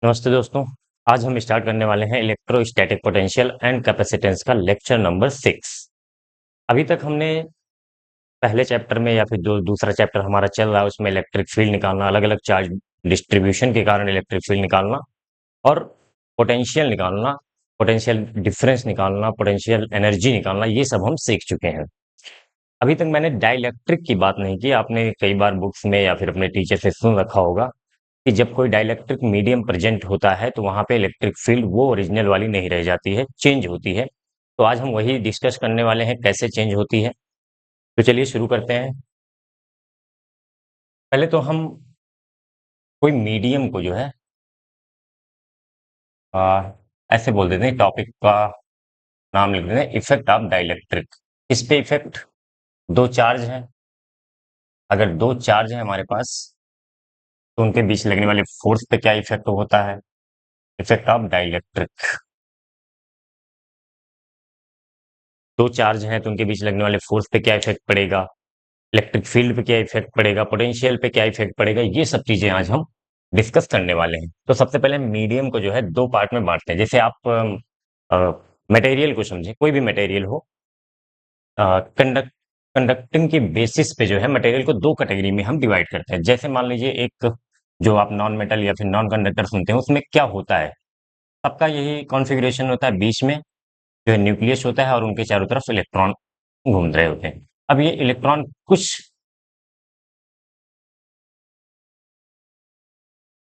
नमस्ते दोस्तों। आज हम स्टार्ट करने वाले हैं इलेक्ट्रोस्टैटिक पोटेंशियल एंड कैपेसिटेंस का लेक्चर नंबर 6। अभी तक हमने पहले चैप्टर में या फिर जो दूसरा चैप्टर हमारा चल रहा है उसमें इलेक्ट्रिक फील्ड निकालना, अलग-अलग चार्ज डिस्ट्रीब्यूशन के कारण इलेक्ट्रिक फील्ड निकालना और पोटेंशियल निकालना, पोटेंशियल डिफरेंस निकालना, पोटेंशियल एनर्जी निकालना, ये सब हम सीख चुके हैं। अभी तक मैंने डाइलेक्ट्रिक की बात नहीं की। आपने कई बार बुक्स में या फिर अपने टीचर से सुन रखा होगा कि जब कोई डाइलेक्ट्रिक मीडियम प्रेजेंट होता है तो वहां पे इलेक्ट्रिक फील्ड वो ओरिजिनल वाली नहीं रह जाती है, चेंज होती है। तो आज हम वही डिस्कस करने वाले हैं, कैसे चेंज होती है। तो चलिए शुरू करते हैं। पहले तो हम कोई मीडियम को जो है आ, ऐसे बोल देते हैं, टॉपिक का नाम लिख देते हैं इफेक्ट ऑफ डाइलेक्ट्रिक। इस पे इफेक्ट, दो चार्ज हैं। अगर दो चार्ज है हमारे पास तो उनके बीच लगने वाले फोर्स पे क्या इफेक्ट होता है? Effect of dielectric. दो चार्ज हैं तो उनके बीच लगने वाले फोर्स पे क्या इफेक्ट पड़ेगा, इलेक्ट्रिक फील्ड पे क्या इफेक्ट पड़ेगा, पोटेंशियल पे क्या इफेक्ट पड़ेगा, ये सब चीजें आज हम डिस्कस करने वाले हैं। तो सबसे पहले मीडियम को जो है दो पार्ट में बांटते हैं। जैसे आप मटेरियल को समझे, कोई भी मटेरियल हो, कंडक्टिंग की बेसिस पे जो है मटेरियल को दो कैटेगरी में हम डिवाइड करते हैं। जैसे मान लीजिए एक जो आप नॉन मेटल या फिर नॉन कंडक्टर सुनते हैं, उसमें क्या होता है, सबका यही कॉन्फ़िगरेशन होता है। बीच में जो है न्यूक्लियस होता है और उनके चारों तरफ इलेक्ट्रॉन घूम रहे होते हैं। अब ये इलेक्ट्रॉन कुछ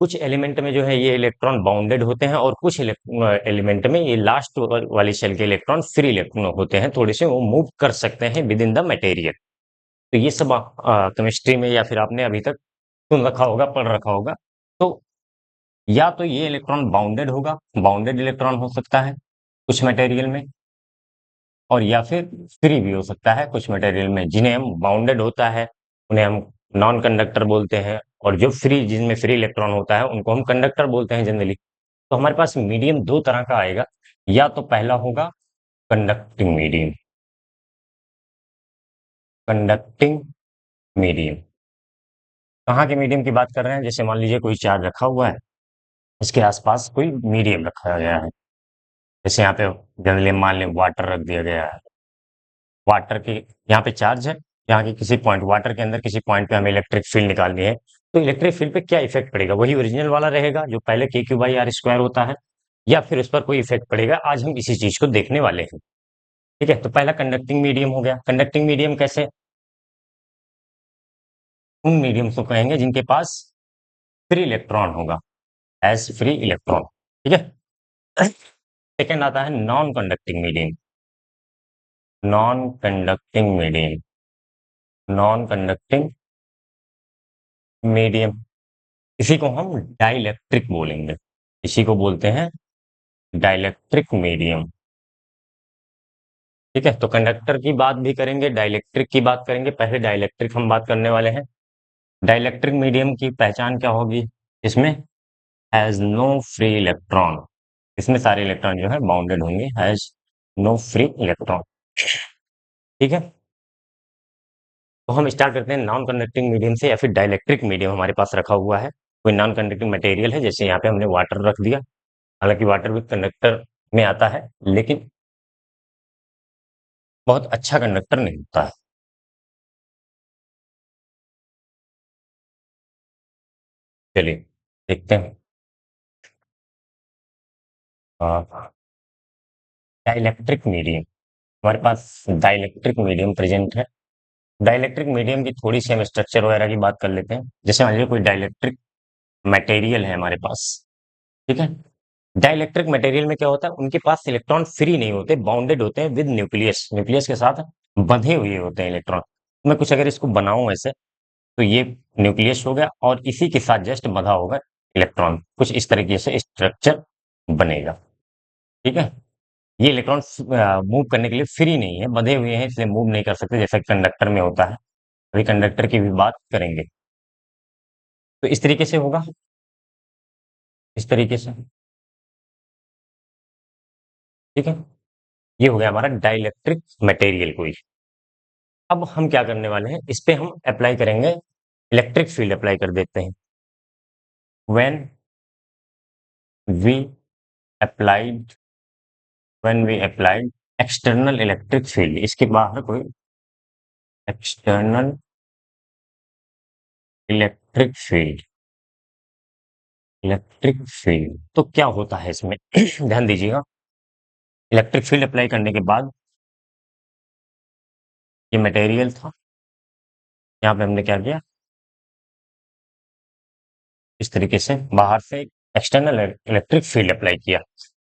कुछ एलिमेंट में जो है ये इलेक्ट्रॉन बाउंडेड होते हैं और कुछ एलिमेंट में ये लास्ट वाली शेल के इलेक्ट्रॉन फ्री इलेक्ट्रॉन होते हैं, थोड़े से वो मूव कर सकते हैं विद इन द मटेरियल। तो ये सब केमिस्ट्री में या फिर आपने अभी तक सुन रखा होगा, पढ़ रखा होगा। तो या तो ये इलेक्ट्रॉन बाउंडेड होगा, बाउंडेड इलेक्ट्रॉन हो सकता है कुछ मटेरियल में, और या फिर फ्री भी हो सकता है कुछ मटेरियल में। जिन्हें हम बाउंडेड होता है उन्हें हम नॉन कंडक्टर बोलते हैं, और जो फ्री, जिनमें फ्री इलेक्ट्रॉन होता है उनको हम कंडक्टर बोलते हैं जनरली। तो हमारे पास मीडियम दो तरह का आएगा। या तो पहला होगा कंडक्टिंग मीडियम। कंडक्टिंग मीडियम कहाँ के मीडियम की बात कर रहे हैं? जैसे मान लीजिए कोई चार्ज रखा हुआ है, इसके आसपास कोई मीडियम रखा गया है। जैसे यहाँ पे जनरली मान लें वाटर रख दिया गया है। वाटर के यहाँ पे चार्ज है, यहाँ के किसी पॉइंट, वाटर के अंदर किसी पॉइंट पे हमें इलेक्ट्रिक फील्ड निकालनी है। तो इलेक्ट्रिक फील्ड पे क्या इफेक्ट पड़ेगा? वही ओरिजिनल वाला रहेगा जो पहले के क्यू बाई आर स्क्वायर होता है, या फिर उस पर कोई इफेक्ट पड़ेगा? आज हम इसी चीज को देखने वाले हैं। ठीक है, तो पहला कंडक्टिंग मीडियम हो गया। कंडक्टिंग मीडियम कैसे? उन मीडियम्स को कहेंगे जिनके पास फ्री इलेक्ट्रॉन होगा, एज फ्री इलेक्ट्रॉन। ठीक है। सेकेंड आता है non conducting medium. Non conducting medium, non conducting medium, इसी को हम डाइलेक्ट्रिक बोलेंगे। इसी को बोलते हैं डाइलेक्ट्रिक मीडियम। ठीक है, तो कंडक्टर की बात भी करेंगे, डाइलेक्ट्रिक की बात करेंगे। पहले डाइलेक्ट्रिक हम बात करने वाले हैं। डाइलेक्ट्रिक मीडियम की पहचान क्या होगी? इसमें हैज नो फ्री इलेक्ट्रॉन। इसमें सारे इलेक्ट्रॉन जो है बाउंडेड होंगे, हैज नो फ्री इलेक्ट्रॉन। ठीक है, तो हम स्टार्ट करते हैं नॉन कंडक्टिंग मीडियम से, या फिर डाइलेक्ट्रिक मीडियम हमारे पास रखा हुआ है। कोई नॉन कंडक्टिंग मटेरियल है, जैसे यहाँ पे हमने वाटर रख दिया। हालांकि वाटर भी कंडक्टर में आता है, लेकिन बहुत अच्छा कंडक्टर नहीं होता है। चलिए देखते हैं। डाइलेक्ट्रिक मीडियम, हमारे पास डाइलेक्ट्रिक मीडियम प्रेजेंट है। डाइलेक्ट्रिक मीडियम की थोड़ी सी हम स्ट्रक्चर वगैरह की बात कर लेते हैं। जैसे मान लीजिए कोई डाइलेक्ट्रिक मटेरियल है हमारे पास। ठीक है, डाइलेक्ट्रिक मटेरियल में क्या होता है, उनके पास इलेक्ट्रॉन फ्री नहीं होते, बाउंडेड होते हैं विद न्यूक्लियस, न्यूक्लियस के साथ बंधे हुए होते हैं इलेक्ट्रॉन। मैं कुछ अगर इसको बनाऊं ऐसे, तो ये न्यूक्लियस हो गया और इसी के साथ जस्ट बंधा होगा इलेक्ट्रॉन। कुछ इस तरीके से स्ट्रक्चर बनेगा। ठीक है, ये इलेक्ट्रॉन मूव करने के लिए फ्री नहीं है, बंधे हुए हैं, इसलिए मूव नहीं कर सकते, जैसे कंडक्टर में होता है। अभी कंडक्टर की भी बात करेंगे। तो इस तरीके से होगा, इस तरीके से। ठीक है, ये हो गया हमारा डाइलेक्ट्रिक मटेरियल कोई। अब हम क्या करने वाले हैं, इस पे हम अप्लाई करेंगे, इलेक्ट्रिक फील्ड अप्लाई कर देते हैं। When we applied when we applied external electric field, इसके बाहर कोई external electric field, electric field तो क्या होता है इसमें ध्यान दीजिएगा। इलेक्ट्रिक फील्ड अप्लाई करने के बाद ये मटेरियल था, यहाँ पे हमने क्या किया, इस तरीके से बाहर से एक्सटर्नल इलेक्ट्रिक फील्ड अप्लाई किया।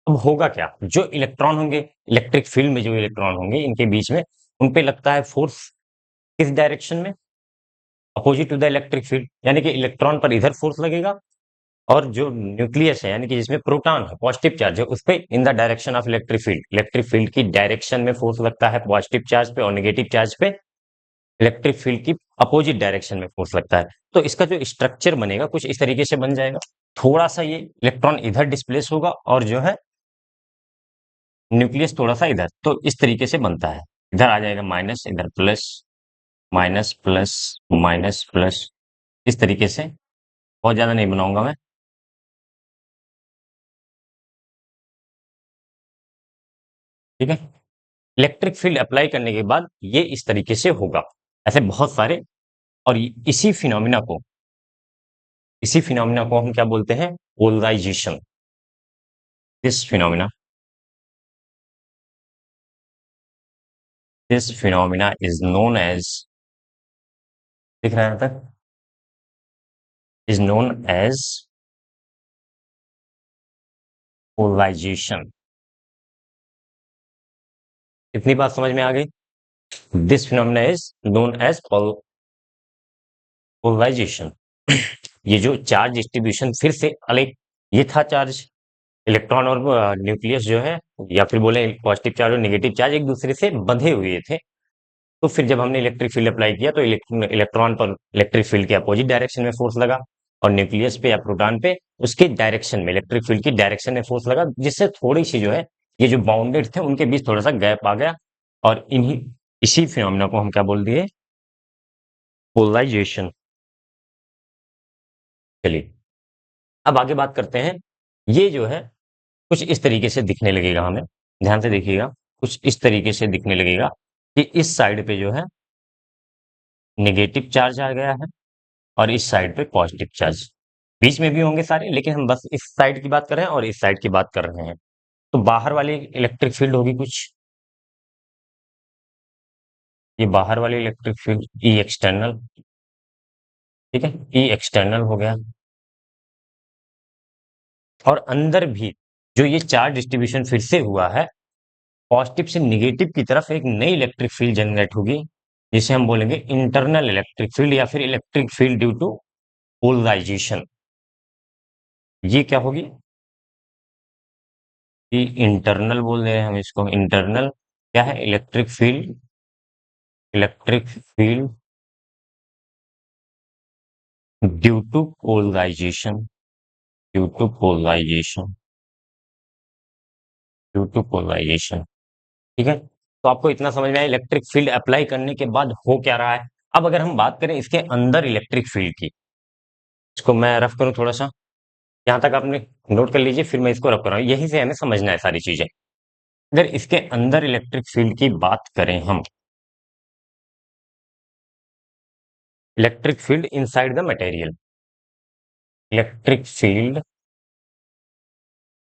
अब होगा क्या, जो इलेक्ट्रॉन होंगे, इलेक्ट्रिक फील्ड में जो इलेक्ट्रॉन होंगे इनके बीच में उन पे लगता है फोर्स, किस डायरेक्शन में, opposite to the electric field, यानी कि इलेक्ट्रॉन पर इधर फोर्स लगेगा और जो न्यूक्लियस है यानी कि जिसमें प्रोटॉन है, पॉजिटिव चार्ज है, उस पे in the direction of electric field की डायरेक्शन में फोर्स लगता है पॉजिटिव चार्ज पे, और नेगेटिव चार्ज पे इलेक्ट्रिक फील्ड की अपोजिट डायरेक्शन में फोर्स लगता है। तो इसका जो स्ट्रक्चर बनेगा कुछ इस तरीके से बन जाएगा। थोड़ा सा ये इलेक्ट्रॉन इधर डिस्प्लेस होगा और जो है न्यूक्लियस थोड़ा सा इधर, तो इस तरीके से बनता है। इधर आ जाएगा माइनस, इधर plus, minus plus, minus plus, इस तरीके से। बहुत ज्यादा नहीं बनाऊंगा मैं, ठीक है। इलेक्ट्रिक फील्ड अप्लाई करने के बाद ये इस तरीके से होगा, ऐसे बहुत सारे। और इसी फिनोमिना को हम क्या बोलते हैं, polarization. This phenomena this phenomena is known as, दिख रहा है यहाँ तक, इज नोन एज पोलराइजेशन। इतनी बात समझ में आ गई। This phenomena is known as polarization. ये जो चार्ज डिस्ट्रीब्यूशन फिर से अलग, ये था चार्ज, इलेक्ट्रॉन और न्यूक्लियस जो है, या फिर बोले पॉजिटिव चार्ज और नेगेटिव चार्ज एक दूसरे से बंधे हुए थे। तो फिर जब हमने इलेक्ट्रिक फील्ड अप्लाई किया तो इलेक्ट्रॉन पर इलेक्ट्रिक फील्ड के अपोजिट डायरेक्शन में फोर्स लगा, और न्यूक्लियस पे या प्रोटॉन पे उसके डायरेक्शन में, इलेक्ट्रिक फील्ड की डायरेक्शन में फोर्स लगा, जिससे थोड़ी सी जो है ये जो बाउंडेड थे उनके बीच थोड़ा सा गैप आ गया, और इसी फिनोमिना को हम क्या बोल दिए, पोलराइजेशन। चलिए अब आगे बात करते हैं। ये जो है कुछ इस तरीके से दिखने लगेगा हमें, ध्यान से देखिएगा। कुछ इस तरीके से दिखने लगेगा कि इस साइड पे जो है नेगेटिव चार्ज आ गया है और इस साइड पे पॉजिटिव चार्ज, बीच में भी होंगे सारे, लेकिन हम बस इस साइड की बात कर रहे हैं और इस साइड की बात कर रहे हैं। तो बाहर वाली इलेक्ट्रिक फील्ड होगी कुछ, ये बाहर वाली इलेक्ट्रिक फील्ड ई एक्सटर्नल, ठीक है, ई एक्सटर्नल हो गया। और अंदर भी जो ये चार्ज डिस्ट्रीब्यूशन फिर से हुआ है, पॉजिटिव से निगेटिव की तरफ एक नई इलेक्ट्रिक फील्ड जनरेट होगी, जिसे हम बोलेंगे इंटरनल इलेक्ट्रिक फील्ड या फिर electric field due to polarization. ये क्या होगी, कि इंटरनल बोल रहे हैं हम इसको, इंटरनल क्या है, electric field, electric field due to polarization, due to polarization, due to polarization, ठीक है। तो आपको इतना समझ में आया इलेक्ट्रिक फील्ड अप्लाई करने के बाद हो क्या रहा है। अब अगर हम बात करें इसके अंदर इलेक्ट्रिक फील्ड की, इसको मैं रफ करूं थोड़ा सा, यहाँ तक आपने नोट कर लीजिए, फिर मैं इसको रफ कर रहा हूँ, यहीं से हमें समझना है सारी चीजें। अगर इसके अंदर इलेक्ट्रिक फील्ड की बात करें हम, electric field inside the material, electric field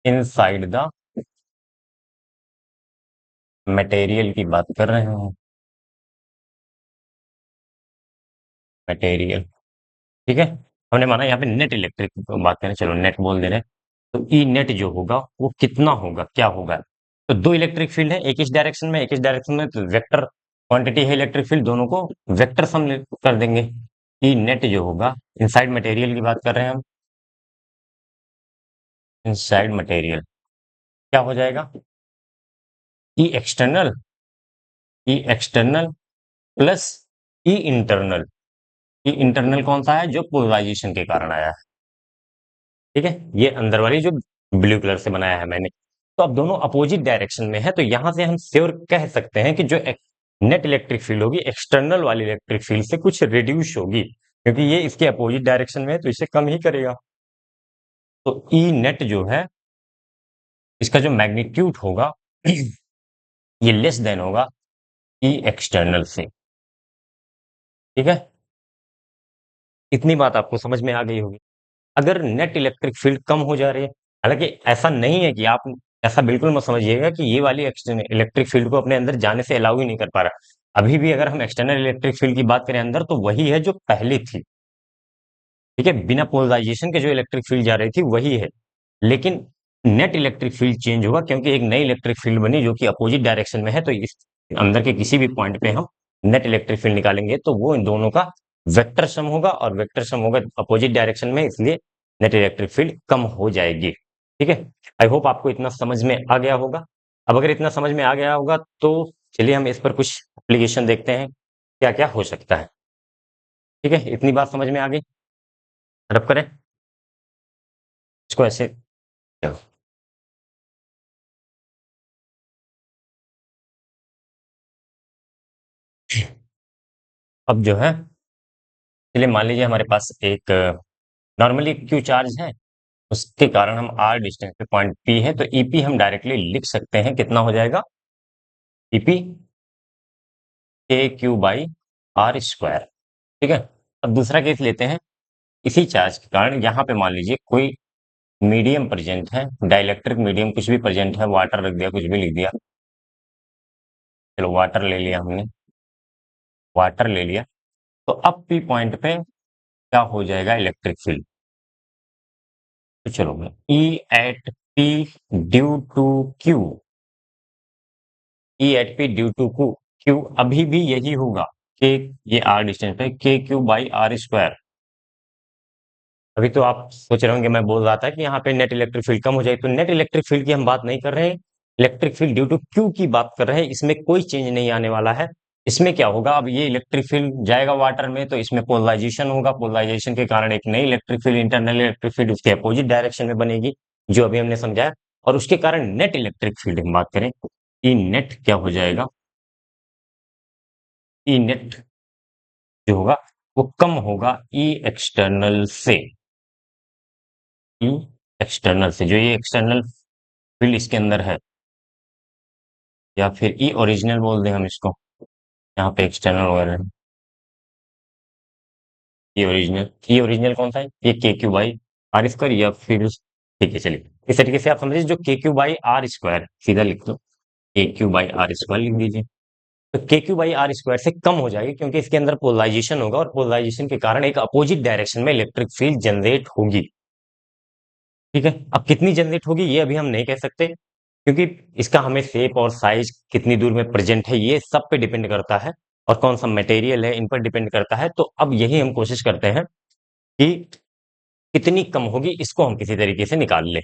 inside the material की बात कर रहे हैं, मटेरियल, ठीक है। हमने माना यहाँ पे नेट इलेक्ट्रिक बात करें, चलो नेट बोल दे रहे हैं। तो ई नेट जो होगा वो कितना होगा, क्या होगा। तो दो इलेक्ट्रिक फील्ड है, एक इस डायरेक्शन में एक इस डायरेक्शन में, तो वेक्टर क्वांटिटी है इलेक्ट्रिक फील्ड, दोनों को वेक्टर सम कर देंगे। ई नेट जो होगा, इनसाइड मटेरियल की बात कर रहे हैं हम, इनसाइड मटेरियल क्या हो जाएगा, ई एक्सटर्नल, ई एक्सटर्नल प्लस ई इंटरनल। ई इंटरनल कौन सा है, जो पोलराइजेशन के कारण आया है, ठीक है। ये अंदर वाली जो ब्लू कलर से बनाया है मैंने। तो अब दोनों अपोजिट डायरेक्शन में है, तो यहां से हम श्योर कह सकते हैं कि जो नेट इलेक्ट्रिक फील्ड होगी एक्सटर्नल वाली इलेक्ट्रिक फील्ड से कुछ रिड्यूस होगी, क्योंकि ये इसके अपोजिट डायरेक्शन में है तो इसे कम ही करेगा। तो ई नेट जो है इसका जो मैग्नीट्यूड होगा ये लेस देन होगा ई एक्सटर्नल से। ठीक है, इतनी बात आपको समझ में आ गई होगी। अगर नेट इलेक्ट्रिक फील्ड कम हो जा रही है, हालांकि ऐसा नहीं है कि आप ऐसा बिल्कुल मत समझिएगा कि ये वाली इलेक्ट्रिक फील्ड को अपने अंदर जाने से अलाउ ही नहीं कर पा रहा। अभी भी अगर हम एक्सटर्नल इलेक्ट्रिक फील्ड की बात करें अंदर, तो वही है जो पहले थी। ठीक है, बिना पोलराइजेशन के जो इलेक्ट्रिक फील्ड जा रही थी वही है, लेकिन नेट इलेक्ट्रिक फील्ड चेंज होगा क्योंकि एक नई इलेक्ट्रिक फील्ड बनी जो कि अपोजिट डायरेक्शन में है। तो इस अंदर के किसी भी पॉइंट पे हम नेट इलेक्ट्रिक फील्ड निकालेंगे तो वो इन दोनों का वेक्टर सम होगा, और वेक्टर सम होगा अपोजिट डायरेक्शन में, इसलिए नेट इलेक्ट्रिक फील्ड कम हो जाएगी। ठीक है, आई होप आपको इतना समझ में आ गया होगा। अब अगर इतना समझ में आ गया होगा तो चलिए हम इस पर कुछ एप्लीकेशन देखते हैं क्या क्या हो सकता है। ठीक है, इतनी बात समझ में आ गई। रब करें इसको ऐसे। अब जो है, चलिए मान लीजिए हमारे पास एक नॉर्मली क्यू चार्ज है, उसके कारण हम आर डिस्टेंस पे पॉइंट पी है, तो ईपी हम डायरेक्टली लिख सकते हैं, कितना हो जाएगा, ईपी के क्यू बाई आर स्क्वायर। ठीक है, अब दूसरा केस लेते हैं। इसी चार्ज के कारण यहाँ पे मान लीजिए कोई मीडियम प्रेजेंट है, डाइलेक्ट्रिक मीडियम कुछ भी प्रेजेंट है, वाटर रख दिया, कुछ भी लिख दिया, चलो वाटर ले लिया हमने, वाटर ले लिया। तो अब पी पॉइंट पे क्या हो जाएगा इलेक्ट्रिक फील्ड, तो चलो E at P due to Q, E at P due to Q अभी भी यही होगा कि ये आर डिस्टेंस पे के क्यू बाई आर स्क्वायर। अभी तो आप सोच रहे होंगे मैं बोल रहा था कि यहाँ पे नेट इलेक्ट्रिक फील्ड कम हो जाए, तो नेट इलेक्ट्रिक फील्ड की हम बात नहीं कर रहे हैं, electric field due to Q की बात कर रहे हैं। इसमें कोई चेंज नहीं आने वाला है। इसमें क्या होगा, अब ये इलेक्ट्रिक फील्ड जाएगा वाटर में, तो इसमें पोलराइजेशन होगा, पोलराइजेशन के कारण एक नई electric field, internal electric field उसके अपोजिट डायरेक्शन में बनेगी, जो अभी हमने समझाया। और उसके कारण नेट इलेक्ट्रिक फील्ड हम बात करें, ई नेट क्या हो जाएगा, ई नेट जो होगा वो कम होगा ई एक्सटर्नल से, ई एक्सटर्नल से, जो ये एक्सटर्नल फील्ड इसके अंदर है, या फिर ई ओरिजिनल बोल दें हम इसको, यहाँ पे एक्सटर्नल वगैरह है, ई ओरिजिनल कौन सा है, ये के क्यू बाई आर स्क्वायर, या फिर ठीक है चलिए इस तरीके से आप समझिए, जो के क्यू बाई आर स्क्वायर सीधा लिख दो, के क्यू बाई आर स्क्वायर लिख दीजिए। तो के क्यू बाई आर स्क्वायर से कम हो जाएगी क्योंकि इसके अंदर पोलराइजेशन होगा, और पोलराइजेशन के कारण एक अपोजिट डायरेक्शन में इलेक्ट्रिक फील्ड जनरेट होगी। ठीक है, अब कितनी जनरेट होगी ये अभी हम नहीं कह सकते, क्योंकि इसका हमें शेप और साइज कितनी दूर में प्रेजेंट है ये सब पे डिपेंड करता है, और कौन सा मटेरियल है इन पर डिपेंड करता है। तो अब यही हम कोशिश करते हैं कि कितनी कम होगी इसको हम किसी तरीके से निकाल लें।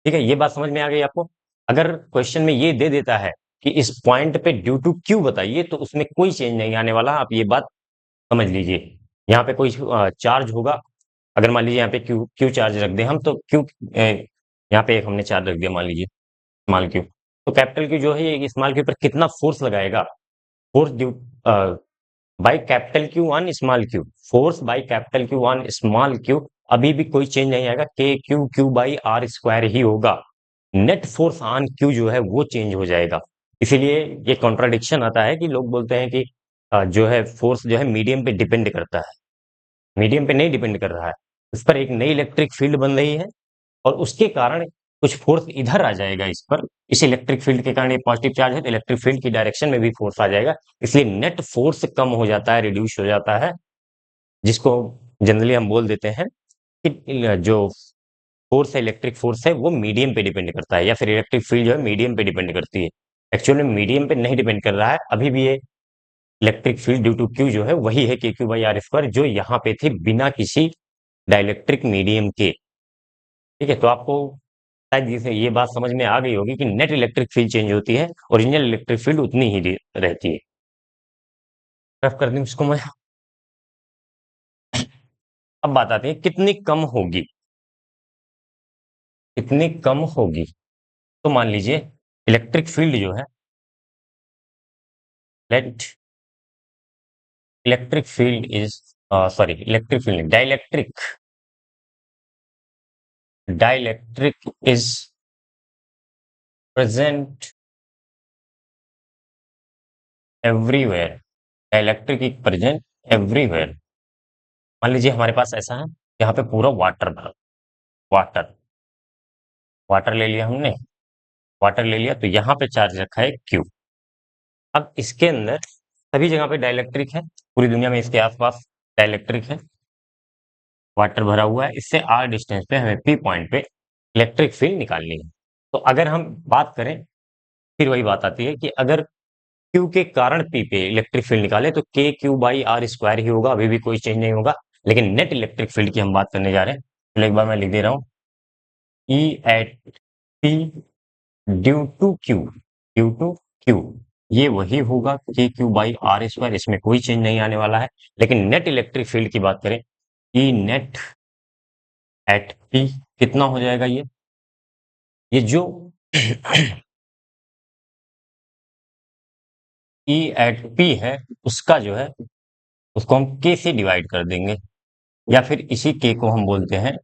ठीक है, ये बात समझ में आ गई आपको। अगर क्वेश्चन में ये दे देता है कि इस पॉइंट पे ड्यू टू क्यू बताइए, तो उसमें कोई चेंज नहीं आने वाला, आप ये बात समझ लीजिए। यहाँ पे कोई चार्ज होगा, अगर मान लीजिए यहाँ पे क्यू क्यू चार्ज रख दें हम, तो क्यू यहाँ पे एक हमने चार्ज रख दिया मान लीजिए स्मॉल क्यू, तो कैपिटल क्यू जो है ये स्मॉल क्यू पर कितना फोर्स लगाएगा, force due by capital Q on small Q, force by capital Q on small Q, अभी भी कोई चेंज नहीं आएगा, K Q Q by R square ही होगा। नेट फोर्स ऑन क्यू जो है वो चेंज हो जाएगा। इसीलिए ये कॉन्ट्राडिक्शन आता है कि लोग बोलते हैं कि जो है फोर्स जो है मीडियम पे डिपेंड करता है, मीडियम पे नहीं डिपेंड कर रहा है, उस पर एक नई इलेक्ट्रिक फील्ड बन रही है, और उसके कारण कुछ फोर्स इधर आ जाएगा इस पर, इस इलेक्ट्रिक फील्ड के कारण ये पॉजिटिव चार्ज है तो इलेक्ट्रिक फील्ड की डायरेक्शन में भी फोर्स आ जाएगा, इसलिए नेट फोर्स कम हो जाता है, रिड्यूस हो जाता है, जिसको जनरली हम बोल देते हैं कि जो फोर्स है इलेक्ट्रिक फोर्स है वो मीडियम पे डिपेंड करता है, या फिर इलेक्ट्रिक फील्ड जो है मीडियम पे डिपेंड करती है। एक्चुअली मीडियम पे नहीं डिपेंड कर रहा है, अभी भी ये electric field due to Q जो है वही है के क्यू बाई आर स्क्वायर, जो यहाँ पे थी बिना किसी डाइलेक्ट्रिक मीडियम के। ठीक है, तो आपको शायद ये बात समझ में आ गई होगी कि नेट इलेक्ट्रिक फील्ड चेंज होती है, ओरिजिनल इलेक्ट्रिक फील्ड उतनी ही रहती है। रफ कर दूं इसको मैं। अब बात आती है कितनी कम होगी, कितनी कम होगी। तो मान लीजिए इलेक्ट्रिक फील्ड जो है, let electric field is sorry electric field dielectric, dielectric is present everywhere. Dielectric is present everywhere. मान लीजिए हमारे पास ऐसा है, यहाँ पे पूरा वाटर भरा, वाटर वाटर ले लिया हमने, वाटर ले लिया तो यहाँ पे चार्ज रखा है क्यू। अब इसके अंदर सभी जगह पे डाइलेक्ट्रिक है, पूरी दुनिया में इसके आसपास डाइलेक्ट्रिक है, वाटर भरा हुआ है। इससे आर डिस्टेंस पे हमें पी पॉइंट पे इलेक्ट्रिक फील्ड निकालनी है। तो अगर हम बात करें, फिर वही बात आती है कि अगर क्यू के कारण पी पे इलेक्ट्रिक फील्ड निकाले तो के क्यू बाई आर स्क्वायर ही होगा, अभी भी कोई चेंज नहीं होगा। लेकिन नेट इलेक्ट्रिक फील्ड की हम बात करने जा रहे हैं, तो एक बार मैं लिख दे रहा हूँ, E at P due to Q ये वही होगा के क्यू बाई आर स्क्वायर, इसमें कोई चेंज नहीं आने वाला है। लेकिन नेट इलेक्ट्रिक फील्ड की बात करें, ई नेट एट पी कितना हो जाएगा, ये जो ई एट पी है उसका जो है, उसको हम के से डिवाइड कर देंगे, या फिर इसी के को हम बोलते हैं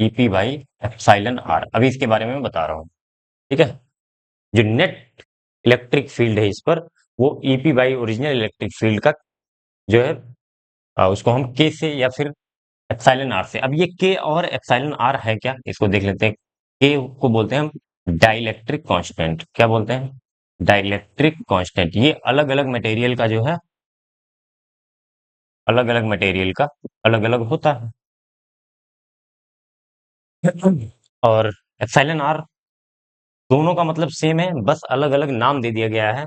ईपी बाई एप्सिलॉन आर। अभी इसके बारे में मैं बता रहा हूँ, ठीक है। जो नेट इलेक्ट्रिक फील्ड है इस पर, वो EP by original electric field का जो है, उसको हम के से या फिर एप्सिलॉन आर से। अब ये के और एप्सिलॉन आर है क्या, इसको देख लेते हैं। के को बोलते हैं हम डाइलेक्ट्रिक कांस्टेंट। क्या बोलते हैं? Dielectric constant. ये अलग अलग मटेरियल का जो है, अलग अलग मटेरियल का अलग अलग होता है। और एप्सिलॉन आर, दोनों का मतलब सेम है, बस अलग अलग नाम दे दिया गया है।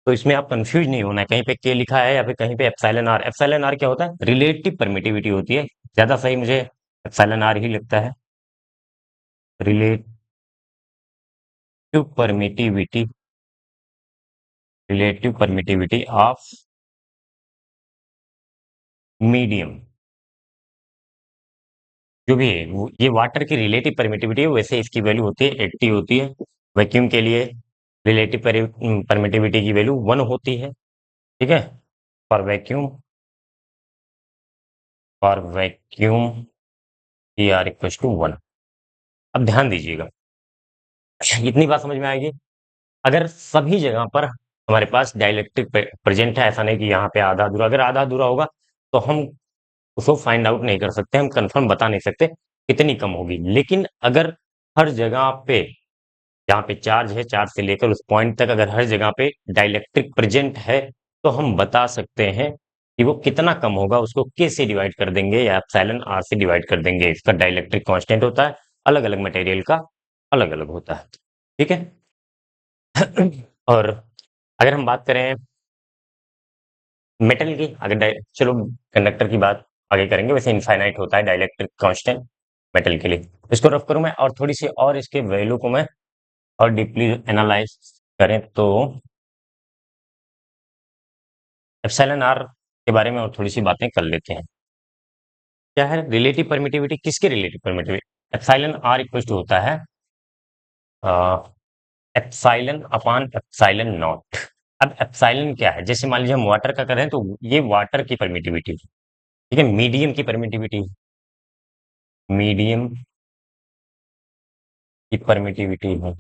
तो इसमें आप कंफ्यूज नहीं होना है, कहीं पे के लिखा है या फिर कहीं पे एप्सिलॉन आर। एप्सिलॉन आर क्या होता है? रिलेटिव परमिटिविटी होती है। ज्यादा सही मुझे एप्सिलॉन आर ही लगता है, relative permittivity, relative permittivity of medium. जो भी है ये वाटर की रिलेटिव परमिटिविटी है, वैसे इसकी वैल्यू होती है 80 होती है। वैक्यूम के लिए रिलेटिव परमिटिविटी की वैल्यू 1 होती है, ठीक है। For vacuum, for vacuum E R equal to 1। अब ध्यान दीजिएगा, इतनी बात समझ में आएगी। अगर सभी जगह पर हमारे पास डाइलेक्ट्रिक प्रेजेंट है, ऐसा नहीं कि यहाँ पे आधा अधूरा, अगर आधा अधूरा होगा तो हम उसको फाइंड आउट नहीं कर सकते, हम कंफर्म बता नहीं सकते कितनी कम होगी। लेकिन अगर हर जगह पे, जहाँ पे चार्ज है, चार्ज से लेकर उस पॉइंट तक अगर हर जगह पे डाइलेक्ट्रिक प्रेजेंट है, तो हम बता सकते हैं कि वो कितना कम होगा। उसको के से डिवाइड कर देंगे या एप्सिलॉन आर से डिवाइड कर देंगे। इसका डाइलेक्ट्रिक कांस्टेंट होता है, अलग अलग मटेरियल का अलग अलग होता है, ठीक है। और अगर हम बात करें मेटल की, चलो कंडक्टर की बात आगे करेंगे। वैसे इनफाइनाइट होता है डाइलेक्ट्रिक कांस्टेंट मेटल के लिए। इसको रफ करूं मैं, और थोड़ी सी और इसके वैल्यू को मैं और डीपली एनालाइज करें तो एप्सिलॉन आर के बारे में और थोड़ी सी बातें कर लेते हैं। क्या है रिलेटिव परमिटिविटी? किसके relative permittivity? Epsilon R equal to होता है एप्सिलॉन अपान एप्सिलॉन नॉट। अब एप्सिलॉन क्या है? जैसे मान लीजिए हम वाटर का करें तो ये वाटर की परमिटिविटी, ठीक है, मीडियम की परमिटिविटी, मीडियम की परमिटिविटी है,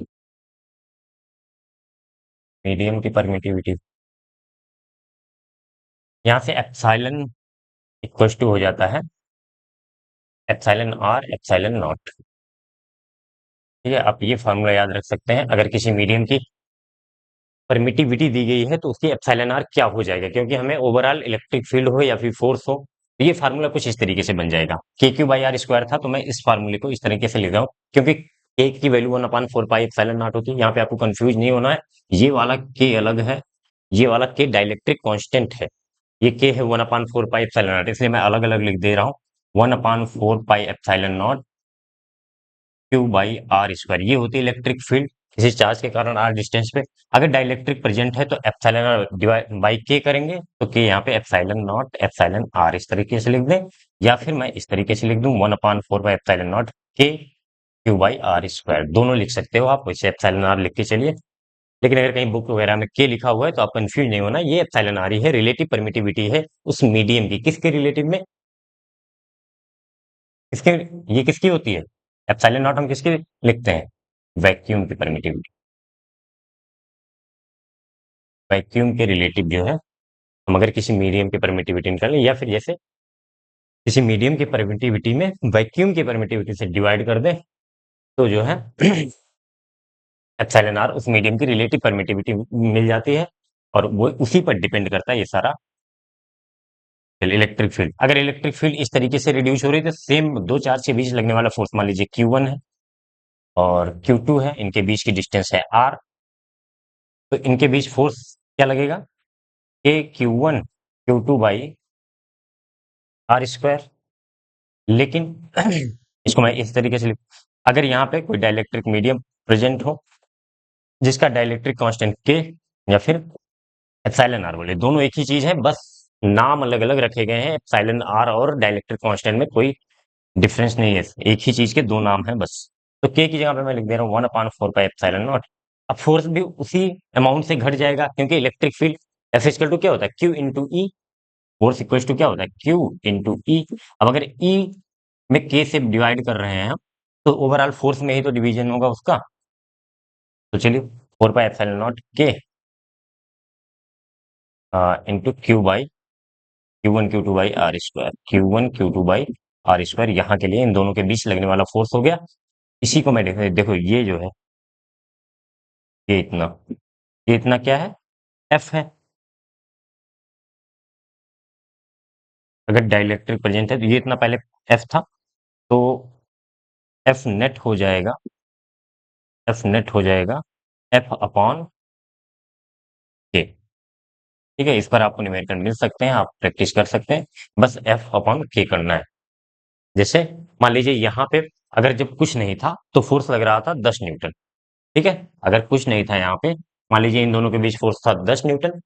मीडियम की परमिटिविटी। यहाँ से एप्सिलॉन इक्वल टू हो जाता है एप्सिलॉन आर एप्सिलॉन नॉट, ठीक है। आप ये फार्मूला याद रख सकते हैं। अगर किसी मीडियम की परमिटिविटी दी गई है तो उसकी एप्सिलॉन आर क्या हो जाएगा, क्योंकि हमें ओवरऑल इलेक्ट्रिक फील्ड हो या फिर फोर्स हो, तो ये फार्मूला कुछ इस तरीके से बन जाएगा। K Q by R square था, तो मैं इस फार्मूले को इस तरीके से लिख रहा हूँ, क्योंकि के की वैल्यू 1/4 पाई एप्सिलॉन नॉट होती है। यहाँ पे आपको कंफ्यूज नहीं होना है, ये वाला के अलग है, ये वाला के डाइलेक्ट्रिक कांस्टेंट है। ये के है 1/4 पाई एप्सिलॉन नॉट, इसलिए मैं अलग अलग लिख दे रहा हूँ। 1/4 pi epsilon naught Q by R square, ये होती है इलेक्ट्रिक फील्ड किसी चार्ज के कारण आर डिस्टेंस पे। अगर डाइलेक्ट्रिक प्रेजेंट है तो एप्सिलॉन आर डिवाइड बाई के करेंगे, तो के यहाँ पे एप्सिलॉन नॉट एप्सिलॉन आर इस तरीके से लिख दें, या फिर मैं इस तरीके से लिख दूं 1/4 बाई एप्सिलॉन नॉट के क्यू बाई आर स्क्वायर। दोनों लिख सकते हो आप, वैसे एप्सिलॉन आर लिख के चलिए। लेकिन अगर कहीं बुक वगैरह में के लिखा हुआ है तो आप कंफ्यूज नहीं होना, ये एप्सिलॉन आर ही है, रिलेटिव परमिटिविटी है उस मीडियम की। किसके रिलेटिव में? किसके? ये किसकी होती है? एप्सिलॉन नॉट हम किसकी लिखते हैं? वैक्यूम की परमिटिविटी। वैक्यूम के रिलेटिव जो है, हम अगर किसी मीडियम की परमिटिविटी निकालें या फिर जैसे किसी मीडियम की परमिटिविटी में वैक्यूम की परमिटिविटी से डिवाइड कर दें, तो जो है एप्सिलॉन आर उस मीडियम की रिलेटिव परमिटिविटी मिल जाती है, और वो उसी पर डिपेंड करता है ये सारा इलेक्ट्रिक फील्ड। अगर इलेक्ट्रिक फील्ड इस तरीके से रिड्यूस हो रही है, तो सेम दो चार्ज के बीच लगने वाला फोर्स मान लीजिए Q1 है और Q2 है, इनके बीच की डिस्टेंस है R, तो इनके बीच फोर्स क्या लगेगा? K Q1 Q2 by R square. लेकिन इसको मैं इस तरीके से अगर यहाँ पे कोई डाइलेक्ट्रिक मीडियम प्रेजेंट हो जिसका डाइलेक्ट्रिक कांस्टेंट के या फिर एप्सिलॉन आर बोले, दोनों एक ही चीज है, बस नाम अलग अलग रखे गए हैं। एप्सिलॉन आर और डाइलेक्ट्रिक कांस्टेंट में कोई डिफरेंस नहीं है, एक ही चीज के दो नाम है बस। तो के की जगह पे मैं लिख दे रहा हूँ 1/4 पाई एप्सिलॉन नॉट। अब फोर्स भी उसी अमाउंट से घट जाएगा, क्योंकि electric field F equal to क्या होता है? Q into E. Force equal to क्या होता है? Q into E. अब अगर ई में के से डिवाइड कर रहे हैं हम, तो ओवरऑल फोर्स में ही तो डिवीजन होगा उसका। तो चलिए 4 पाई एप्सिलॉन नॉट के into Q1 Q2 by R square, Q1 Q2 by R square, यहाँ के लिए इन दोनों के बीच लगने वाला फोर्स हो गया। इसी को मैं देखो ये जो है, ये इतना, ये इतना क्या है? एफ है। अगर डाइलेक्ट्रिक प्रेजेंट है तो ये इतना पहले एफ था, तो एफ नेट हो जाएगा, एफ नेट हो जाएगा एफ अपॉन के। ठीक है, इस पर आपको न्यूमेरिकल मिल सकते हैं, आप प्रैक्टिस कर सकते हैं। बस एफ अपॉन के करना है। जैसे मान लीजिए यहाँ पे अगर जब कुछ नहीं था तो फोर्स लग रहा था 10 न्यूटन। ठीक है, अगर कुछ नहीं था यहाँ पे, मान लीजिए इन दोनों के बीच फोर्स था 10 न्यूटन।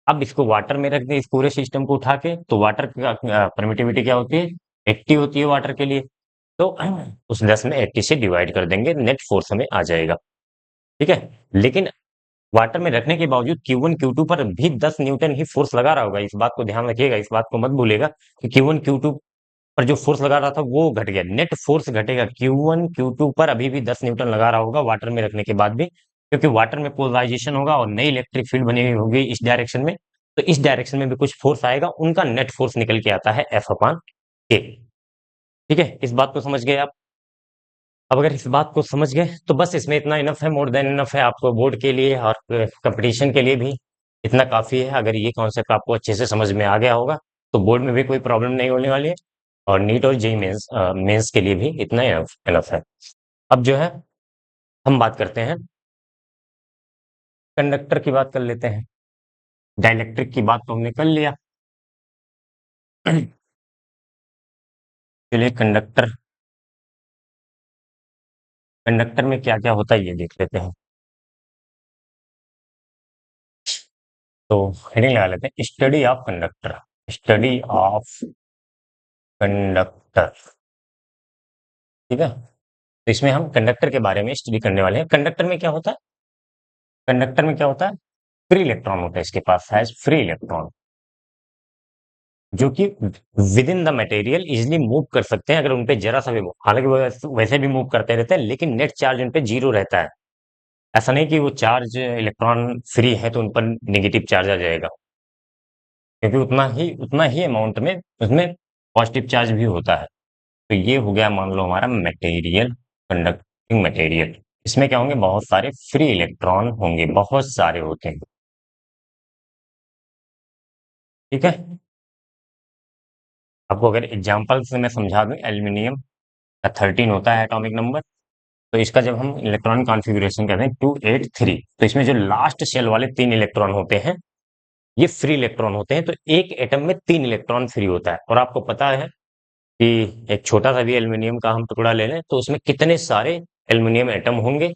अब इसको वाटर में रख दें, इस पूरे सिस्टम को उठा के, तो वाटर का परमिटिविटी क्या होती है? 80 होती है वाटर के लिए। तो उस 10 में 80 से डिवाइड कर देंगे, नेट फोर्स हमें आ जाएगा। ठीक है, लेकिन वाटर में रखने के बावजूद Q1 Q2 पर भी 10 न्यूटन ही फोर्स लगा रहा होगा, इस बात को ध्यान रखिएगा, इस बात को मत भूलिएगा कि Q1 Q2 पर जो फोर्स लगा रहा था वो घट गया, नेट फोर्स घटेगा। Q1 Q2 पर अभी भी 10 न्यूटन लगा रहा होगा वाटर में रखने के बाद भी, क्योंकि वाटर में पोलराइजेशन होगा और नई इलेक्ट्रिक फील्ड बनी हुई होगी इस डायरेक्शन में, तो इस डायरेक्शन में भी कुछ फोर्स आएगा, उनका नेट फोर्स निकल के आता है एफ अपॉन के। ठीक है, इस बात को समझ गए आप? अब अगर इस बात को समझ गए तो बस इसमें इतना इनफ है, मोर देन इनफ है आपको बोर्ड के लिए और कंपटीशन के लिए भी इतना काफी है। अगर ये कॉन्सेप्ट आपको अच्छे से समझ में आ गया होगा तो बोर्ड में भी कोई प्रॉब्लम नहीं होने वाली है, और नीट और जेईई मेंस मेंस के लिए भी इतना इनफ इनफ है। अब जो है हम बात करते हैं, कंडक्टर की बात कर लेते हैं। डाइलेक्ट्रिक की बात तो हमने कर लिया। चलिए कंडक्टर, कंडक्टर में क्या क्या होता है ये देख लेते हैं। तो हेडिंग लगा लेते हैं, study of conductor. Study of conductor. ठीक है, तो इसमें हम कंडक्टर के बारे में स्टडी करने वाले हैं। कंडक्टर में क्या होता है? कंडक्टर में क्या होता है? फ्री इलेक्ट्रॉन होता है, इसके पास है फ्री इलेक्ट्रॉन, जो कि with in the material easily move कर सकते हैं अगर उन पे जरा सा भी हालांकि वो वैसे भी मूव करते रहते हैं, लेकिन नेट चार्ज उन पे जीरो रहता है। ऐसा नहीं कि वो चार्ज इलेक्ट्रॉन फ्री है तो उन पर नेगेटिव चार्ज आ जाएगा, क्योंकि उतना ही अमाउंट में उसमें पॉजिटिव चार्ज भी होता है। तो ये हो गया मान लो हमारा मटेरियल, कंडक्टिंग मटेरियल। इसमें क्या होंगे? बहुत सारे फ्री इलेक्ट्रॉन होंगे, बहुत सारे होते हैं। ठीक है, आपको अगर एग्जांपल से मैं समझा दूं, एल्यूमिनियम का 13 होता है एटॉमिक नंबर। तो इसका जब हम इलेक्ट्रॉनिक कॉन्फ़िगरेशन करते हैं 283, तो इसमें जो लास्ट शेल वाले 3 इलेक्ट्रॉन होते हैं ये फ्री इलेक्ट्रॉन होते हैं। तो एक एटम में 3 इलेक्ट्रॉन फ्री होता है, और आपको पता है कि एक छोटा सा भी एल्यूमिनियम का हम टुकड़ा ले लें तो उसमें कितने सारे एल्यूमिनियम एटम होंगे,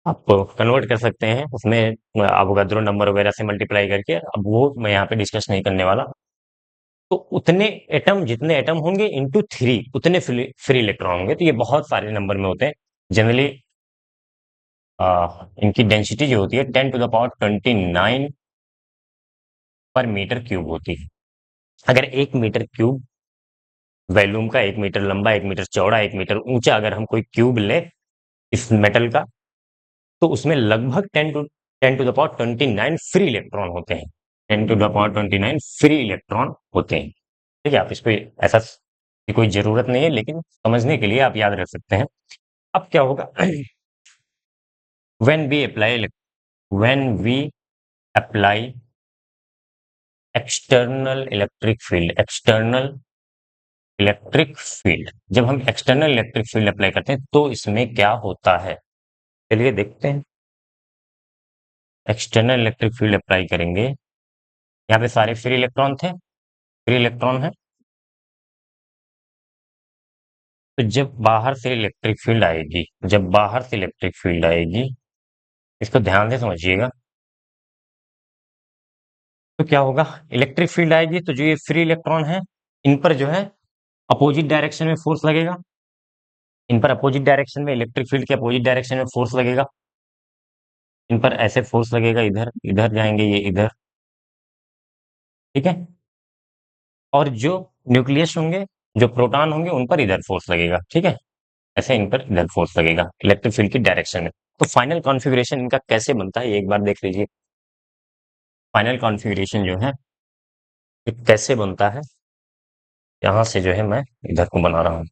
आप कन्वर्ट कर सकते हैं उसमें अवोगाद्रो नंबर वगैरह से मल्टीप्लाई करके। अब वो मैं यहाँ पे डिस्कस नहीं करने वाला। तो उतने एटम, जितने एटम होंगे इंटू 3 उतने फ्री इलेक्ट्रॉन होंगे, तो ये बहुत सारे नंबर में होते हैं। जनरली इनकी डेंसिटी जो होती है 10⁻29 पर मीटर क्यूब होती है। अगर 1 मीटर क्यूब वॉल्यूम का, 1 मीटर लंबा, 1 मीटर चौड़ा, 1 मीटर ऊंचा अगर हम कोई क्यूब ले इस मेटल का, तो उसमें लगभग 10 to the power 29 free electron होते हैं। 10 to the power 29 free electron होते हैं। ठीक है, आप इसको ऐसा की कोई जरूरत नहीं है, लेकिन समझने के लिए आप याद रख सकते हैं। अब क्या होगा when we apply when we apply external electric field, जब हम एक्सटर्नल इलेक्ट्रिक फील्ड अप्लाई करते हैं तो इसमें क्या होता है, चलिए देखते हैं। एक्सटर्नल इलेक्ट्रिक फील्ड अप्लाई करेंगे, यहाँ पे सारे फ्री इलेक्ट्रॉन थे, फ्री इलेक्ट्रॉन है। तो जब बाहर से इलेक्ट्रिक फील्ड आएगी, जब बाहर से इलेक्ट्रिक फील्ड आएगी, इसको ध्यान से समझिएगा, तो क्या होगा, इलेक्ट्रिक फील्ड आएगी तो जो ये फ्री इलेक्ट्रॉन है, इन पर जो है अपोजिट डायरेक्शन में फोर्स लगेगा, इन पर अपोजिट डायरेक्शन में, इलेक्ट्रिक फील्ड के अपोजिट डायरेक्शन में फोर्स लगेगा, इन पर ऐसे फोर्स लगेगा, इधर इधर जाएंगे ये इधर, ठीक है। और जो न्यूक्लियस होंगे, जो प्रोटॉन होंगे, उन पर इधर फोर्स लगेगा, ठीक है। ऐसे इन पर इधर फोर्स लगेगा इलेक्ट्रिक फील्ड की डायरेक्शन में। तो फाइनल कॉन्फ़िगरेशन इनका कैसे बनता है ये एक बार देख लीजिए। फाइनल कॉन्फ़िगरेशन जो है ये कैसे बनता है, यहां से जो है मैं इधर को बना रहा हूं।